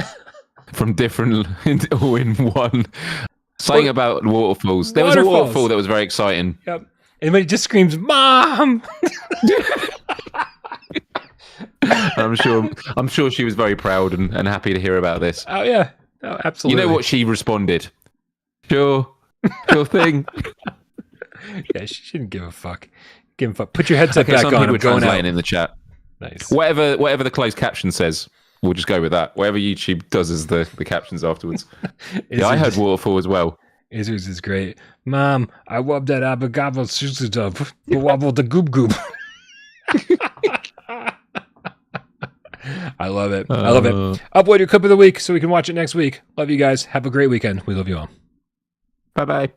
from different all in one. Something about waterfalls. There was a waterfall that was very exciting. Yep. And when he just screams, "Mom!" I'm sure she was very proud and happy to hear about this. Oh yeah, absolutely. You know what she responded? Sure thing. Yeah, she shouldn't give a fuck. Put your headset back on. People are translating in the chat. Nice. Whatever the closed caption says, we'll just go with that. Whatever YouTube does as the captions afterwards. Yeah, I heard waterfall as well. Izzers is great. Mom, I love that abagabo susudub. Wobble the goob goob. I love it. I love it. Upload your clip of the week so we can watch it next week. Love you guys. Have a great weekend. We love you all. Bye-bye.